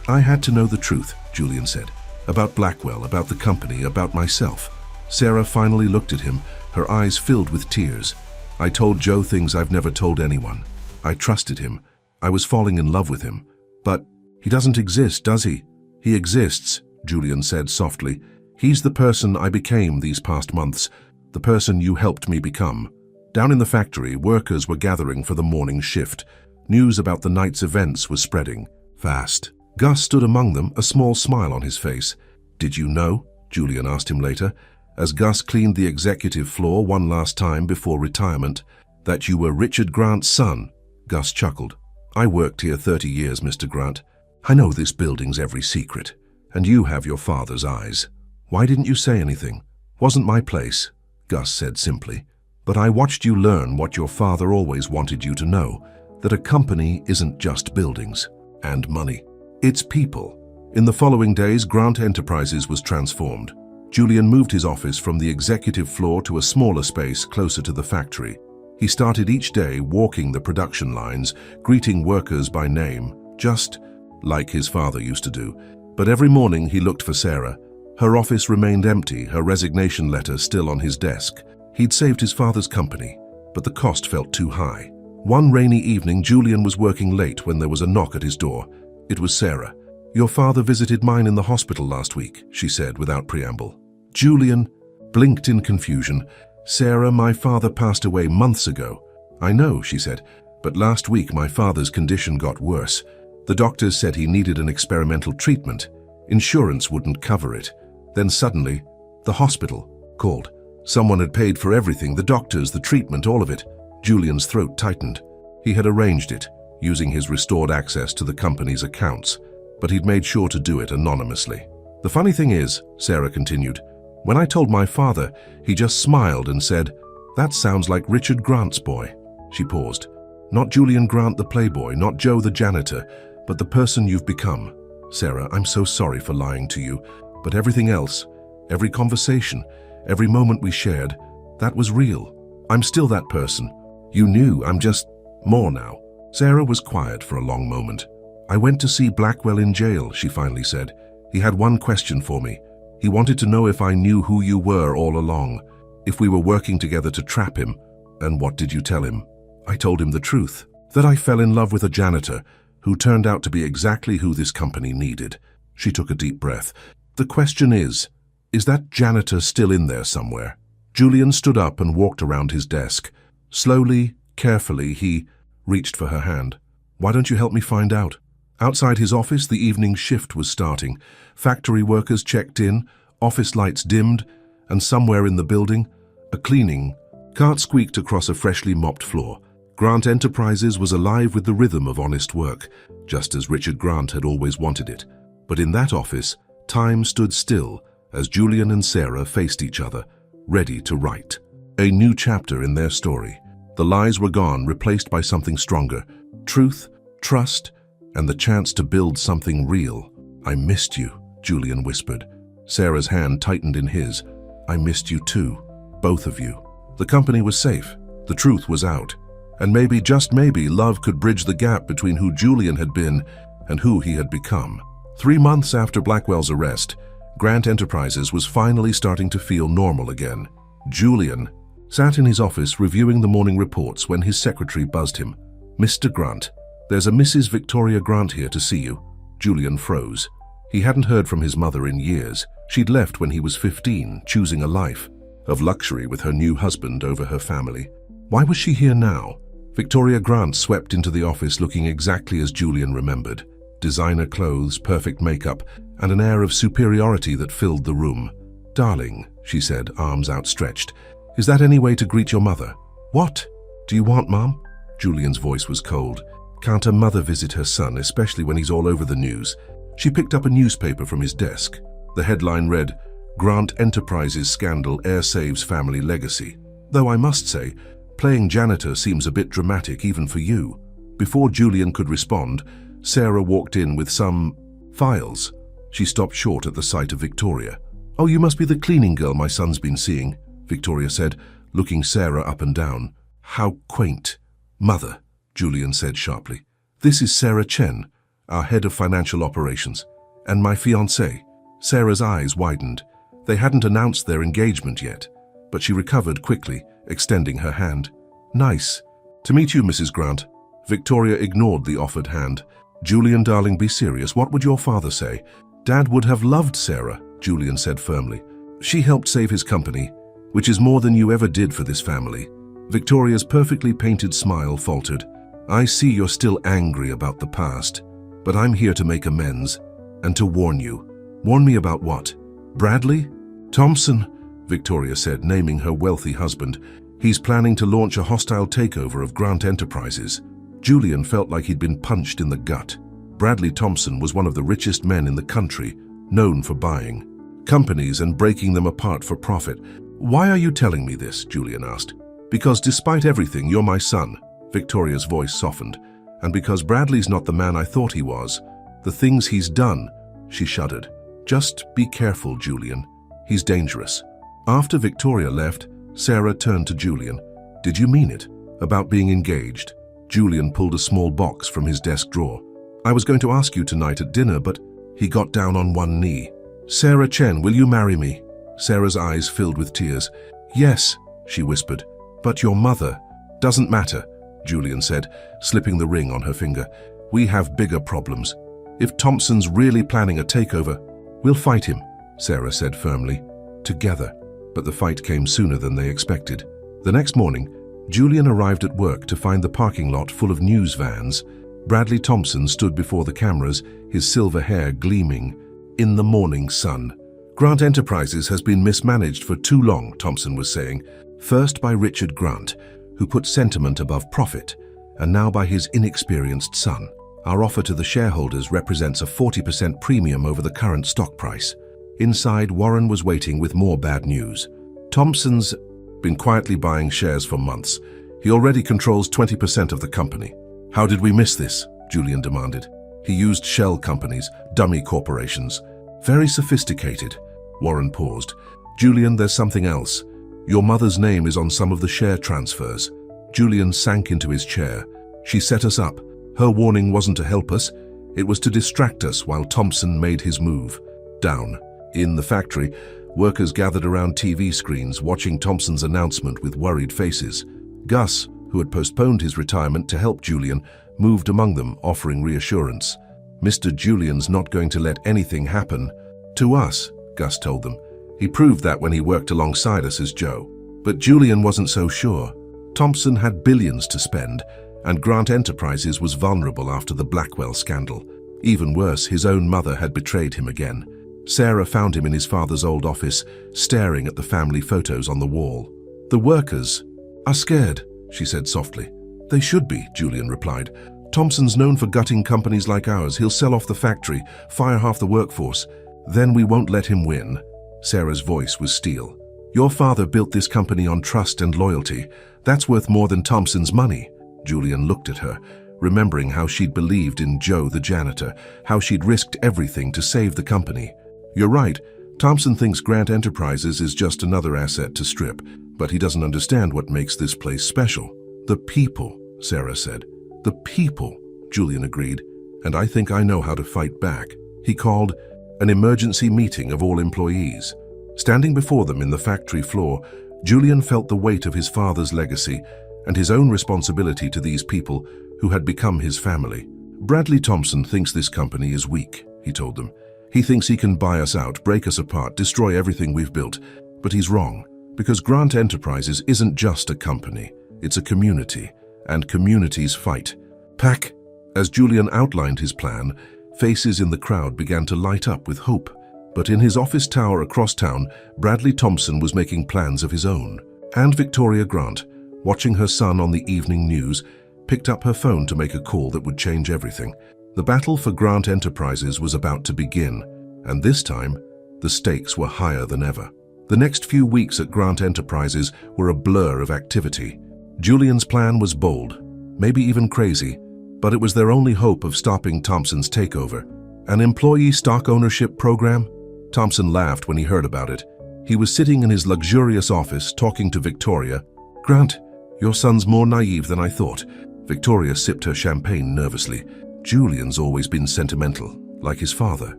I had to know the truth, Julian said. About Blackwell, about the company, about myself. Sarah finally looked at him, her eyes filled with tears. I told Joe things I've never told anyone. I trusted him. I was falling in love with him. But he doesn't exist, does he? He exists, Julian said softly. He's the person I became these past months, the person you helped me become. Down in the factory, workers were gathering for the morning shift. News about the night's events was spreading fast. Gus stood among them, a small smile on his face. Did you know? Julian asked him later, as Gus cleaned the executive floor one last time before retirement, that you were Richard Grant's son. Gus chuckled. I worked here 30 years, Mr. Grant. I know this building's every secret, and you have your father's eyes. Why didn't you say anything? Wasn't my place, Gus said simply. But I watched you learn what your father always wanted you to know, that a company isn't just buildings and money. It's people. In the following days, Grant Enterprises was transformed. Julian moved his office from the executive floor to a smaller space closer to the factory. He started each day walking the production lines, greeting workers by name, just like his father used to do. But every morning he looked for Sarah. Her office remained empty, her resignation letter still on his desk. He'd saved his father's company, but the cost felt too high. One rainy evening, Julian was working late when there was a knock at his door. It was Sarah. Your father visited mine in the hospital last week, she said without preamble. Julian blinked in confusion. Sarah, my father passed away months ago. I know, she said, but last week my father's condition got worse. The doctors said he needed an experimental treatment. Insurance wouldn't cover it. Then suddenly, the hospital called. Someone had paid for everything, the doctors, the treatment, all of it. Julian's throat tightened. He had arranged it, using his restored access to the company's accounts, but he'd made sure to do it anonymously. The funny thing is, Sarah continued, when I told my father, he just smiled and said, that sounds like Richard Grant's boy. She paused. Not Julian Grant the playboy, not Joe the janitor, but the person you've become. Sarah, I'm so sorry for lying to you, but everything else, every conversation, every moment we shared, that was real. I'm still that person. You knew, I'm just more now. Sarah was quiet for a long moment. I went to see Blackwell in jail, she finally said. He had one question for me. He wanted to know if I knew who you were all along, if we were working together to trap him. And what did you tell him? I told him the truth, that I fell in love with a janitor who turned out to be exactly who this company needed. She took a deep breath. The question is that janitor still in there somewhere? Julian stood up and walked around his desk. Slowly, carefully, he reached for her hand. Why don't you help me find out? Outside his office, the evening shift was starting. Factory workers checked in, office lights dimmed, and somewhere in the building, a cleaning cart squeaked across a freshly mopped floor. Grant Enterprises was alive with the rhythm of honest work, just as Richard Grant had always wanted it. But in that office, time stood still as Julian and Sarah faced each other, ready to write a new chapter in their story. The lies were gone, replaced by something stronger. Truth, trust, and the chance to build something real. I missed you, Julian whispered. Sarah's hand tightened in his. I missed you too, both of you. The company was safe. The truth was out. And maybe, just maybe, love could bridge the gap between who Julian had been and who he had become. 3 months after Blackwell's arrest, Grant Enterprises was finally starting to feel normal again. Julian sat in his office reviewing the morning reports when his secretary buzzed him. Mr. Grant, there's a Mrs. Victoria Grant here to see you. Julian froze. He hadn't heard from his mother in years. She'd left when he was 15, choosing a life of luxury with her new husband over her family. Why was she here now? Victoria Grant swept into the office looking exactly as Julian remembered. Designer clothes, perfect makeup, and an air of superiority that filled the room. Darling, she said, arms outstretched. Is that any way to greet your mother? What do you want, Mom? Julian's voice was cold. Can't a mother visit her son, especially when he's all over the news? She picked up a newspaper from his desk. The headline read, Grant Enterprises Scandal Heir Saves Family Legacy. Though I must say, playing janitor seems a bit dramatic even for you. Before Julian could respond, Sarah walked in with some files. She stopped short at the sight of Victoria. Oh, you must be the cleaning girl my son's been seeing, Victoria said, looking Sarah up and down. How quaint. Mother, Julian said sharply. This is Sarah Chen, our head of financial operations, and my fiancée. Sarah's eyes widened. They hadn't announced their engagement yet, but she recovered quickly, extending her hand. Nice to meet you, Mrs. Grant. Victoria ignored the offered hand. Julian, darling, be serious. What would your father say? Dad would have loved Sarah, Julian said firmly. She helped save his company, which is more than you ever did for this family. Victoria's perfectly painted smile faltered. I see you're still angry about the past, but I'm here to make amends and to warn you. Warn me about what? Bradley? Thompson, Victoria said, naming her wealthy husband. He's planning to launch a hostile takeover of Grant Enterprises. Julian felt like he'd been punched in the gut. Bradley Thompson was one of the richest men in the country, known for buying companies and breaking them apart for profit. Why are you telling me this? Julian asked. Because despite everything, you're my son. Victoria's voice softened. And because Bradley's not the man I thought he was. The things he's done, she shuddered. Just be careful, Julian. He's dangerous. After Victoria left, Sarah turned to Julian. Did you mean it? About being engaged? Julian pulled a small box from his desk drawer. I was going to ask you tonight at dinner, but he got down on one knee. Sarah Chen, will you marry me? Sarah's eyes filled with tears. Yes, she whispered. But your mother. Doesn't matter, Julian said, slipping the ring on her finger. We have bigger problems. If Thompson's really planning a takeover, we'll fight him, Sarah said firmly. Together. But the fight came sooner than they expected. The next morning, Julian arrived at work to find the parking lot full of news vans. Bradley Thompson stood before the cameras, his silver hair gleaming in the morning sun. Grant Enterprises has been mismanaged for too long, Thompson was saying. First by Richard Grant, who put sentiment above profit, and now by his inexperienced son. Our offer to the shareholders represents a 40% premium over the current stock price. Inside, Warren was waiting with more bad news. Thompson's been quietly buying shares for months. He already controls 20% of the company. How did we miss this? Julian demanded. He used shell companies, dummy corporations. Very sophisticated. Warren paused. Julian, there's something else. Your mother's name is on some of the share transfers. Julian sank into his chair. She set us up. Her warning wasn't to help us. It was to distract us while Thompson made his move. Down. In the factory, workers gathered around TV screens watching Thompson's announcement with worried faces. Gus, who had postponed his retirement to help Julian, moved among them, offering reassurance. Mr. Julian's not going to let anything happen to us, Gus told them. He proved that when he worked alongside us as Joe. But Julian wasn't so sure. Thompson had billions to spend, and Grant Enterprises was vulnerable after the Blackwell scandal. Even worse, his own mother had betrayed him again. Sarah found him in his father's old office, staring at the family photos on the wall. The workers are scared, she said softly. They should be, Julian replied. Thompson's known for gutting companies like ours. He'll sell off the factory, fire half the workforce. Then we won't let him win. Sarah's voice was steel. Your father built this company on trust and loyalty. That's worth more than Thompson's money. Julian looked at her, remembering how she'd believed in Joe the janitor, how she'd risked everything to save the company. You're right, Thompson thinks Grant Enterprises is just another asset to strip, but he doesn't understand what makes this place special. The people, Sarah said. The people, Julian agreed, and I think I know how to fight back. He called an emergency meeting of all employees. Standing before them in the factory floor, Julian felt the weight of his father's legacy and his own responsibility to these people who had become his family. Bradley Thompson thinks this company is weak, he told them. He thinks he can buy us out, break us apart, destroy everything we've built. But he's wrong, because Grant Enterprises isn't just a company, it's a community, and communities fight. Pack. As Julian outlined his plan, faces in the crowd began to light up with hope. But in his office tower across town, Bradley Thompson was making plans of his own. And Victoria Grant, watching her son on the evening news, picked up her phone to make a call that would change everything. The battle for Grant Enterprises was about to begin, and this time, the stakes were higher than ever. The next few weeks at Grant Enterprises were a blur of activity. Julian's plan was bold, maybe even crazy, but it was their only hope of stopping Thompson's takeover. An employee stock ownership program? Thompson laughed when he heard about it. He was sitting in his luxurious office talking to Victoria. "Grant, your son's more naive than I thought." Victoria sipped her champagne nervously. Julian's always been sentimental, like his father.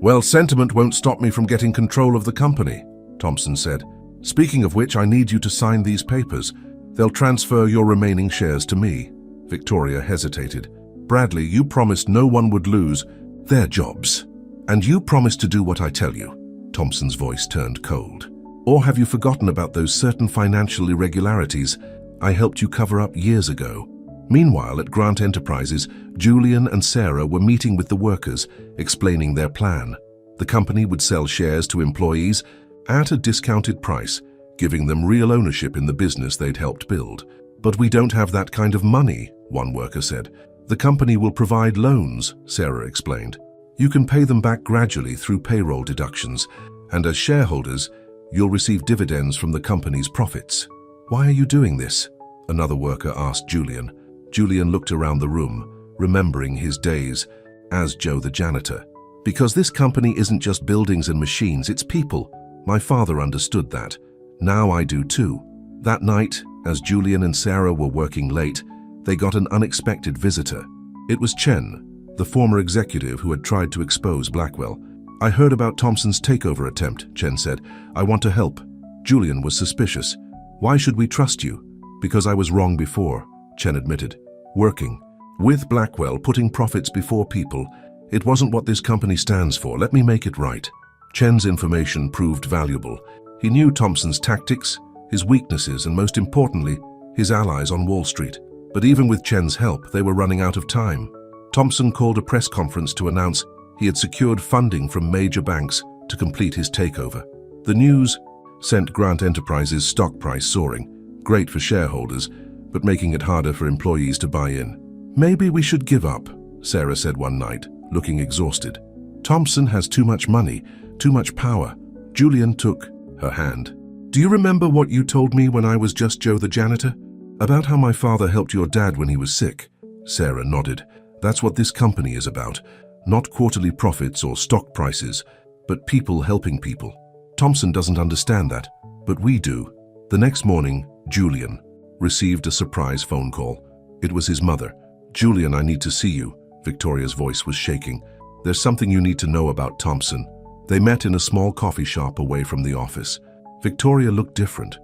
"Well, sentiment won't stop me from getting control of the company," Thompson said. "Speaking of which, I need you to sign these papers. They'll transfer your remaining shares to me." Victoria hesitated. "Bradley, you promised no one would lose their jobs. And you promised to do what I tell you." Thompson's voice turned cold. "Or have you forgotten about those certain financial irregularities I helped you cover up years ago?" Meanwhile, at Grant Enterprises, Julian and Sarah were meeting with the workers, explaining their plan. The company would sell shares to employees at a discounted price, giving them real ownership in the business they'd helped build. "But we don't have that kind of money," one worker said. "The company will provide loans," Sarah explained. "You can pay them back gradually through payroll deductions, and as shareholders, you'll receive dividends from the company's profits." "Why are you doing this?" another worker asked Julian. Julian looked around the room, remembering his days as Joe the janitor. "Because this company isn't just buildings and machines, it's people. My father understood that. Now I do too." That night, as Julian and Sarah were working late, they got an unexpected visitor. It was Chen, the former executive who had tried to expose Blackwell. "I heard about Thompson's takeover attempt," Chen said. "I want to help." Julian was suspicious. "Why should we trust you?" "Because I was wrong before," Chen admitted. "Working with Blackwell, putting profits before people, it wasn't what this company stands for. Let me make it right." Chen's information proved valuable. He knew Thompson's tactics, his weaknesses, and most importantly, his allies on Wall Street. But even with Chen's help, they were running out of time. Thompson called a press conference to announce he had secured funding from major banks to complete his takeover. The news sent Grant Enterprises' stock price soaring, great for shareholders, but making it harder for employees to buy in. "Maybe we should give up," Sarah said one night, looking exhausted. "Thompson has too much money, too much power." Julian took her hand. "Do you remember what you told me when I was just Joe the janitor? About how my father helped your dad when he was sick?" Sarah nodded. "That's what this company is about. Not quarterly profits or stock prices, but people helping people. Thompson doesn't understand that, but we do." The next morning, Julian received a surprise phone call. It was his mother. "Julian, I need to see you." Victoria's voice was shaking. "There's something you need to know about Thompson." They met in a small coffee shop away from the office. Victoria looked different.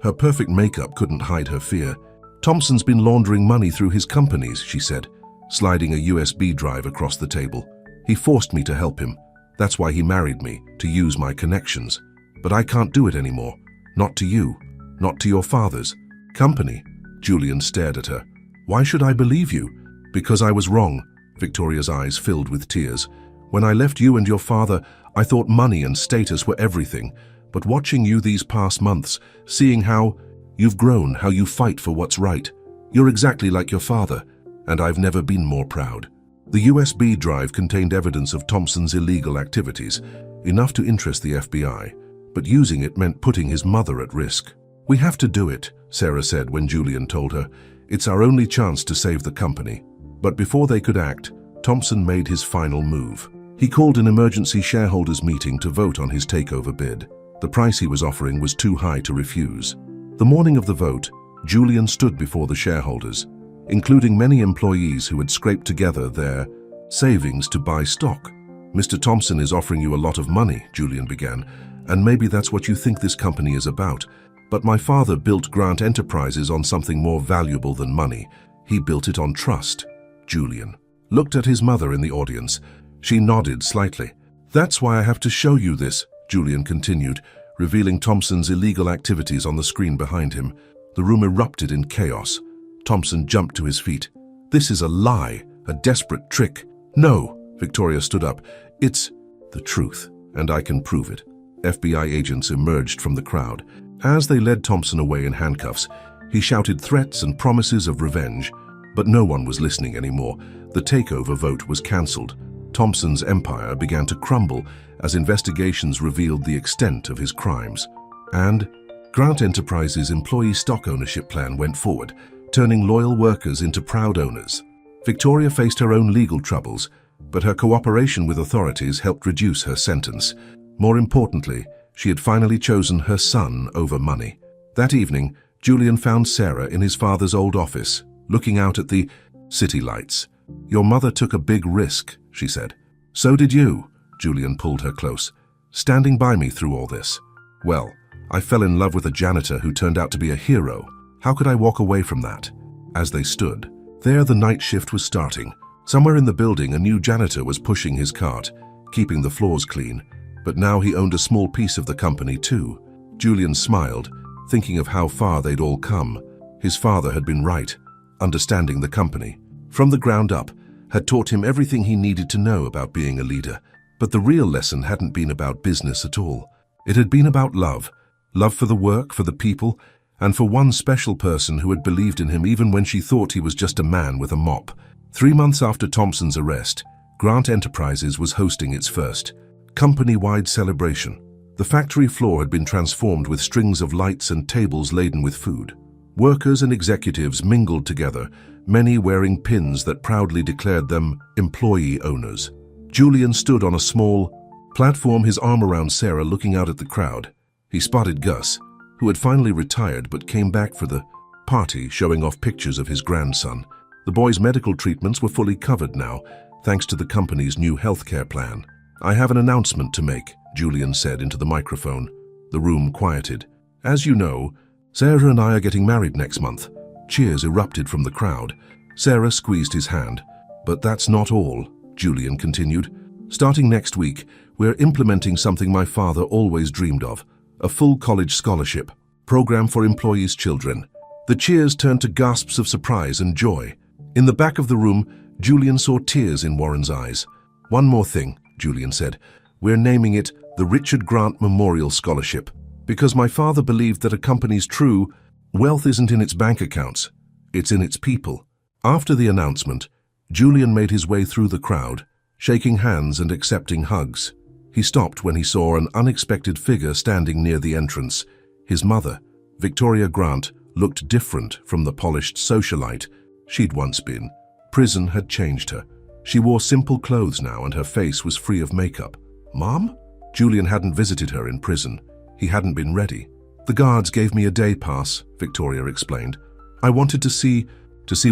Her perfect makeup couldn't hide her fear. "Thompson's been laundering money through his companies," she said, sliding a USB drive across the table. "He forced me to help him. That's why he married me, to use my connections. But I can't do it anymore. Not to you. Not to your father's company." Julian stared at her. "Why should I believe you?" "Because I was wrong." Victoria's eyes filled with tears. "When I left you and your father, I thought money and status were everything. But watching you these past months, seeing how you've grown, how you fight for what's right, you're exactly like your father, and I've never been more proud." The USB drive contained evidence of Thompson's illegal activities, enough to interest the FBI, but using it meant putting his mother at risk. "We have to do it," Sarah said when Julian told her. "It's our only chance to save the company." But before they could act, Thompson made his final move. He called an emergency shareholders meeting to vote on his takeover bid. The price he was offering was too high to refuse. The morning of the vote, Julian stood before the shareholders, including many employees who had scraped together their savings to buy stock. "Mr. Thompson is offering you a lot of money," Julian began, "and maybe that's what you think this company is about. But my father built Grant Enterprises on something more valuable than money. He built it on trust." Julian looked at his mother in the audience. She nodded slightly. "That's why I have to show you this," Julian continued, revealing Thompson's illegal activities on the screen behind him. The room erupted in chaos. Thompson jumped to his feet. "This is a lie, a desperate trick." "No," Victoria stood up. "It's the truth, and I can prove it." FBI agents emerged from the crowd. As they led Thompson away in handcuffs, he shouted threats and promises of revenge. But no one was listening anymore. The takeover vote was cancelled. Thompson's empire began to crumble as investigations revealed the extent of his crimes. And Grant Enterprises' employee stock ownership plan went forward, turning loyal workers into proud owners. Victoria faced her own legal troubles, but her cooperation with authorities helped reduce her sentence. More importantly, she had finally chosen her son over money. That evening, Julian found Sarah in his father's old office, looking out at the city lights. "Your mother took a big risk," she said. "So did you." Julian pulled her close. "Standing by me through all this." "Well, I fell in love with a janitor who turned out to be a hero. How could I walk away from that?" As they stood there, the night shift was starting. Somewhere in the building, a new janitor was pushing his cart, keeping the floors clean. But now he owned a small piece of the company too. Julian smiled, thinking of how far they'd all come. His father had been right, understanding the company from the ground up, had taught him everything he needed to know about being a leader. But the real lesson hadn't been about business at all. It had been about love. Love for the work, for the people, and for one special person who had believed in him even when she thought he was just a man with a mop. 3 months after Thompson's arrest, Grant Enterprises was hosting its first company-wide celebration. The factory floor had been transformed with strings of lights and tables laden with food. Workers and executives mingled together, many wearing pins that proudly declared them employee owners. Julian stood on a small platform, his arm around Sarah, looking out at the crowd. He spotted Gus, who had finally retired but came back for the party, showing off pictures of his grandson. The boy's medical treatments were fully covered now, thanks to the company's new healthcare plan. "I have an announcement to make," Julian said into the microphone. The room quieted. "As you know, Sarah and I are getting married next month." Cheers erupted from the crowd. Sarah squeezed his hand. "But that's not all," Julian continued. "Starting next week, we're implementing something my father always dreamed of, a full college scholarship program for employees' children." The cheers turned to gasps of surprise and joy. In the back of the room, Julian saw tears in Warren's eyes. "One more thing," Julian said. "We're naming it the Richard Grant Memorial Scholarship, because my father believed that a company's true wealth isn't in its bank accounts, it's in its people." After the announcement, Julian made his way through the crowd, shaking hands and accepting hugs. He stopped when he saw an unexpected figure standing near the entrance. His mother, Victoria Grant, looked different from the polished socialite she'd once been. Prison had changed her. She wore simple clothes now and her face was free of makeup. "Mom?" Julian hadn't visited her in prison. He hadn't been ready. "The guards gave me a day pass," Victoria explained. "I wanted to see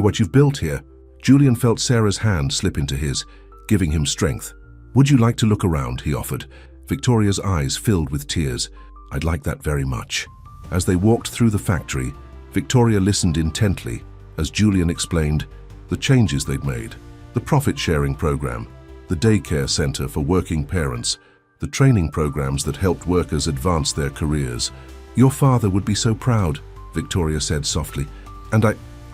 what you've built here." Julian felt Sarah's hand slip into his, giving him strength. "Would you like to look around?" he offered. Victoria's eyes filled with tears. "I'd like that very much." As they walked through the factory, Victoria listened intently as Julian explained the changes they'd made. The profit-sharing program, the daycare center for working parents, the training programs that helped workers advance their careers. "Your father would be so proud," Victoria said softly. "And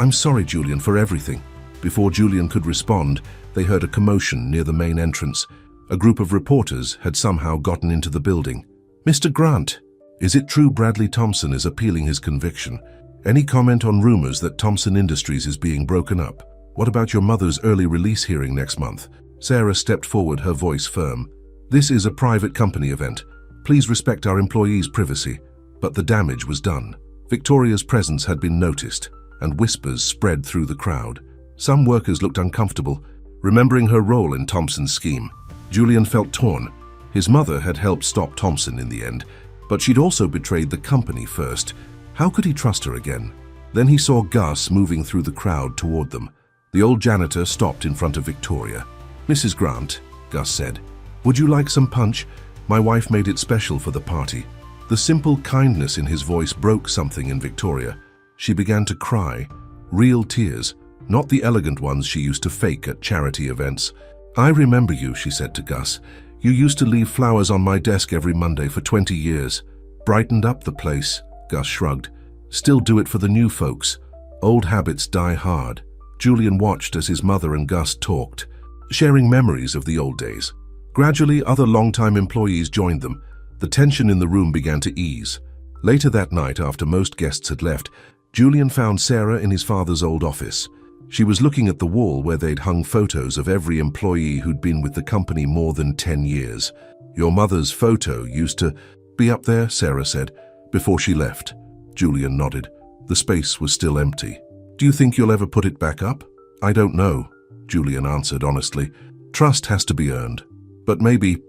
I'm sorry, Julian, for everything." Before Julian could respond, they heard a commotion near the main entrance. A group of reporters had somehow gotten into the building. "Mr. Grant, is it true Bradley Thompson is appealing his conviction? Any comment on rumors that Thompson Industries is being broken up? What about your mother's early release hearing next month?" Sarah stepped forward, her voice firm. "This is a private company event. Please respect our employees' privacy." But the damage was done. Victoria's presence had been noticed, and whispers spread through the crowd. Some workers looked uncomfortable, remembering her role in Thompson's scheme. Julian felt torn. His mother had helped stop Thompson in the end, but she'd also betrayed the company first. How could he trust her again? Then he saw Gus moving through the crowd toward them. The old janitor stopped in front of Victoria. "Mrs. Grant," Gus said, "would you like some punch? My wife made it special for the party." The simple kindness in his voice broke something in Victoria. She began to cry, real tears, not the elegant ones she used to fake at charity events. "I remember you," she said to Gus. "You used to leave flowers on my desk every Monday for 20 years. Brightened up the place." Gus shrugged. "Still do it for the new folks. Old habits die hard." Julian watched as his mother and Gus talked, sharing memories of the old days. Gradually, other longtime employees joined them. The tension in the room began to ease. Later that night, after most guests had left, Julian found Sarah in his father's old office. She was looking at the wall where they'd hung photos of every employee who'd been with the company more than 10 years. "Your mother's photo used to be up there," Sarah said, before she left. Julian nodded. The space was still empty. "Do you think you'll ever put it back up?" "I don't know," Julian answered honestly. "Trust has to be earned. But maybe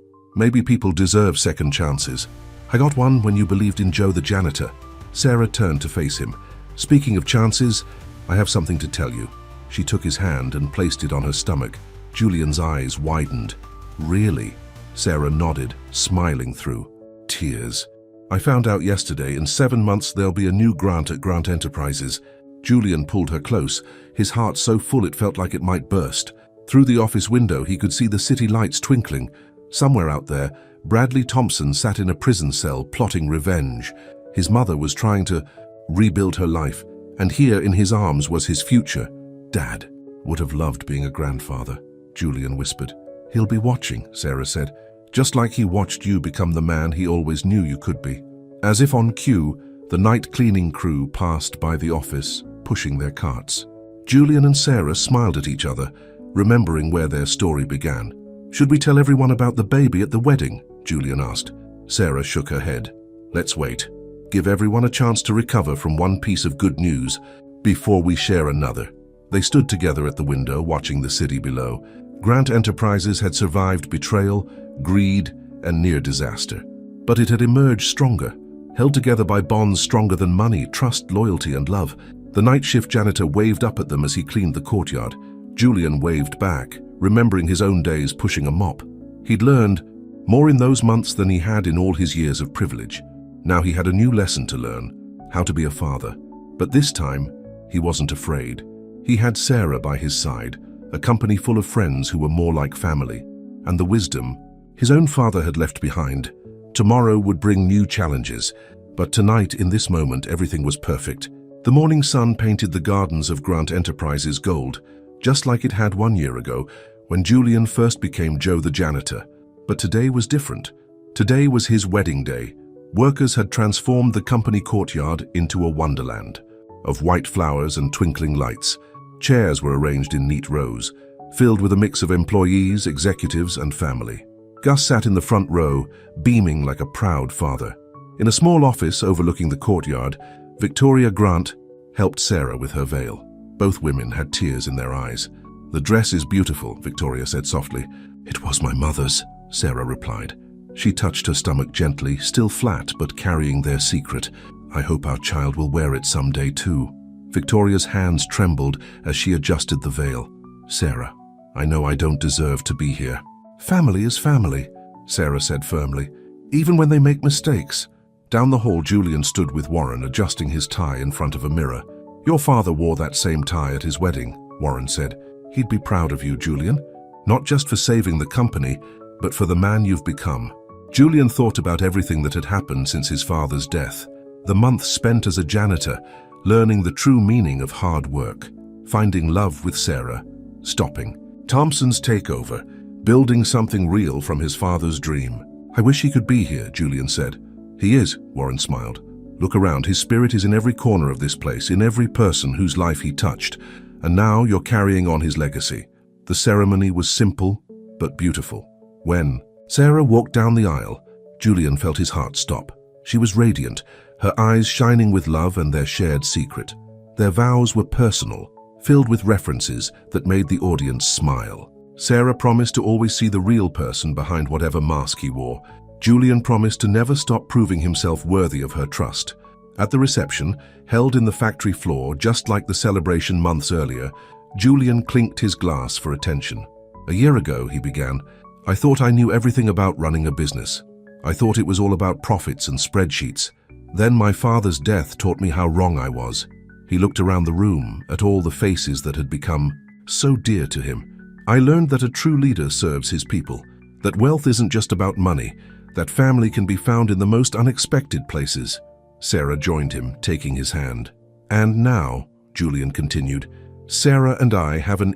people deserve second chances. I got one when you believed in Joe the janitor." Sarah turned to face him. "Speaking of chances, I have something to tell you." She took his hand and placed it on her stomach. Julian's eyes widened. "Really?" Sarah nodded, smiling through tears. "I found out yesterday, in 7 months there'll be a new grant at Grant Enterprises." Julian pulled her close, his heart so full it felt like it might burst. Through the office window he could see the city lights twinkling. Somewhere out there, Bradley Thompson sat in a prison cell plotting revenge. His mother was trying to rebuild her life, and here in his arms was his future. "Dad would have loved being a grandfather," Julian whispered. "He'll be watching," Sarah said, "just like he watched you become the man he always knew you could be." As if on cue, the night cleaning crew passed by the office, pushing their carts. Julian and Sarah smiled at each other, remembering where their story began. "Should we tell everyone about the baby at the wedding?" Julian asked. Sarah shook her head. "Let's wait. Give everyone a chance to recover from one piece of good news before we share another." They stood together at the window, watching the city below. Grant Enterprises had survived betrayal, greed, and near disaster. But it had emerged stronger, held together by bonds stronger than money, trust, loyalty, and love. The night shift janitor waved up at them as he cleaned the courtyard. Julian waved back, remembering his own days pushing a mop. He'd learned more in those months than he had in all his years of privilege. Now he had a new lesson to learn, how to be a father. But this time, he wasn't afraid. He had Sarah by his side, a company full of friends who were more like family, and the wisdom his own father had left behind. Tomorrow would bring new challenges, but tonight, in this moment, everything was perfect. The morning sun painted the gardens of Grant Enterprises gold, just like it had 1 year ago, when Julian first became Joe the janitor. But today was different. Today was his wedding day. Workers had transformed the company courtyard into a wonderland of white flowers and twinkling lights. Chairs were arranged in neat rows, filled with a mix of employees, executives, and family. Gus sat in the front row, beaming like a proud father. In a small office overlooking the courtyard, Victoria Grant helped Sarah with her veil. Both women had tears in their eyes. "The dress is beautiful," Victoria said softly. "It was my mother's," Sarah replied. She touched her stomach gently, still flat but carrying their secret. "I hope our child will wear it someday too." Victoria's hands trembled as she adjusted the veil. "Sarah, I know I don't deserve to be here." "Family is family," Sarah said firmly, "even when they make mistakes." Down the hall, Julian stood with Warren, adjusting his tie in front of a mirror. "Your father wore that same tie at his wedding," Warren said. "He'd be proud of you, Julian, not just for saving the company, but for the man you've become." Julian thought about everything that had happened since his father's death. The months spent as a janitor, learning the true meaning of hard work, finding love with Sarah, stopping Thompson's takeover, building something real from his father's dream. "I wish he could be here," Julian said. "He is," Warren smiled. "Look around, his spirit is in every corner of this place, in every person whose life he touched, and now you're carrying on his legacy." The ceremony was simple, but beautiful. When Sarah walked down the aisle, Julian felt his heart stop. She was radiant, her eyes shining with love and their shared secret. Their vows were personal, filled with references that made the audience smile. Sarah promised to always see the real person behind whatever mask he wore. Julian promised to never stop proving himself worthy of her trust. At the reception, held in the factory floor just like the celebration months earlier, Julian clinked his glass for attention. "A year ago," he began, "I thought I knew everything about running a business. I thought it was all about profits and spreadsheets. Then my father's death taught me how wrong I was." He looked around the room at all the faces that had become so dear to him. "I learned that a true leader serves his people, that wealth isn't just about money, that family can be found in the most unexpected places." Sarah joined him, taking his hand. "And now," Julian continued, "Sarah and I have an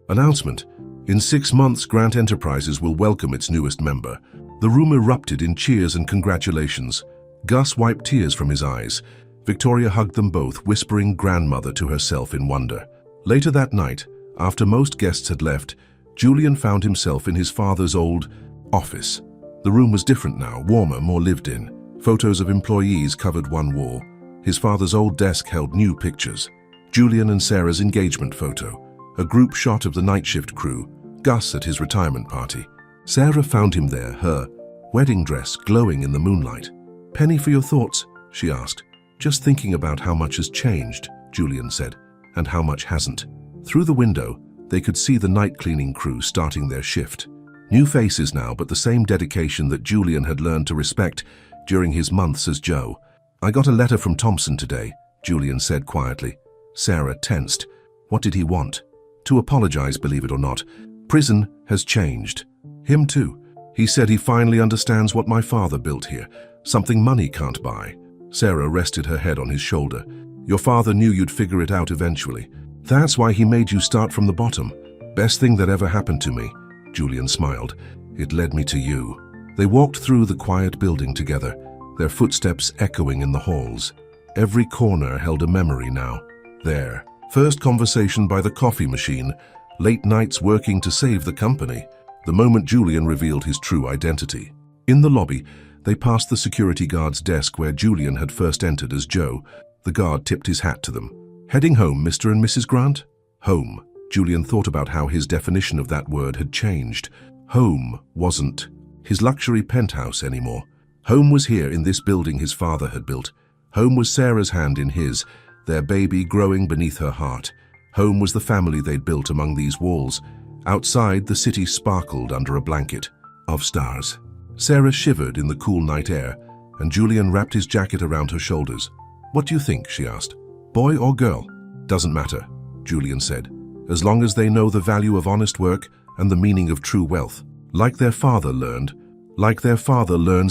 announcement. In 6 months, Grant Enterprises will welcome its newest member." The room erupted in cheers and congratulations. Gus wiped tears from his eyes. Victoria hugged them both, whispering grandmother to herself in wonder. Later that night, after most guests had left, Julian found himself in his father's old office. The room was different now, warmer, more lived in. Photos of employees covered one wall. His father's old desk held new pictures. Julian and Sarah's engagement photo, a group shot of the night shift crew, Gus at his retirement party. Sarah found him there, her wedding dress glowing in the moonlight. "Penny for your thoughts?" she asked. "Just thinking about how much has changed," Julian said, "and how much hasn't." Through the window, they could see the night cleaning crew starting their shift. New faces now, but the same dedication that Julian had learned to respect during his months as Joe. "I got a letter from Thompson today," Julian said quietly. Sarah tensed. What did he want? To apologize, believe it or not. Prison has changed. Him too. He said he finally understands what my father built here, something money can't buy. Sarah rested her head on his shoulder. "Your father knew you'd figure it out eventually. That's why he made you start from the bottom. Best thing that ever happened to me." Julian smiled. "It led me to you." They walked through the quiet building together, their footsteps echoing in the halls. Every corner held a memory now. Their first conversation by the coffee machine, late nights working to save the company, the moment Julian revealed his true identity. In the lobby, they passed the security guard's desk where Julian had first entered as Joe. The guard tipped his hat to them. "Heading home, Mr. and Mrs. Grant?" Home. Julian thought about how his definition of that word had changed. Home wasn't his luxury penthouse anymore. Home was here in this building his father had built. Home was Sarah's hand in his, their baby growing beneath her heart. Home was the family they'd built among these walls. Outside, the city sparkled under a blanket of stars. Sarah shivered in the cool night air, and Julian wrapped his jacket around her shoulders. "What do you think?" she asked. "Boy or girl?" "Doesn't matter," Julian said, "as long as they know the value of honest work and the meaning of true wealth. Like their father learns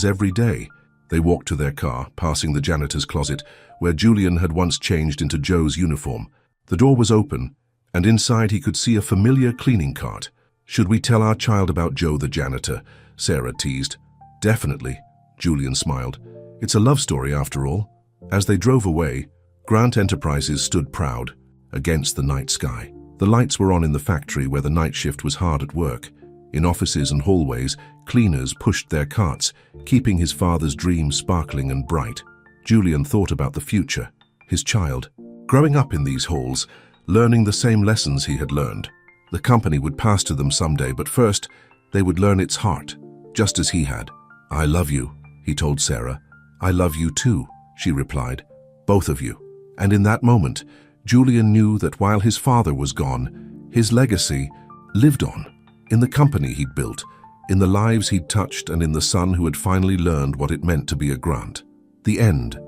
every day." They walked to their car, passing the janitor's closet, where Julian had once changed into Joe's uniform. The door was open, and inside he could see a familiar cleaning cart. "Should we tell our child about Joe the janitor?" Sarah teased. "Definitely," Julian smiled. "It's a love story after all." As they drove away, Grant Enterprises stood proud against the night sky. The lights were on in the factory where the night shift was hard at work. In offices and hallways, cleaners pushed their carts, keeping his father's dream sparkling and bright. Julian thought about the future, his child, growing up in these halls, learning the same lessons he had learned. The company would pass to them someday, but first, they would learn its heart, just as he had. "I love you," he told Sarah. "I love you too," she replied. "Both of you." And in that moment, Julian knew that while his father was gone, his legacy lived on, in the company he'd built, in the lives he'd touched, and in the son who had finally learned what it meant to be a Grant. The end.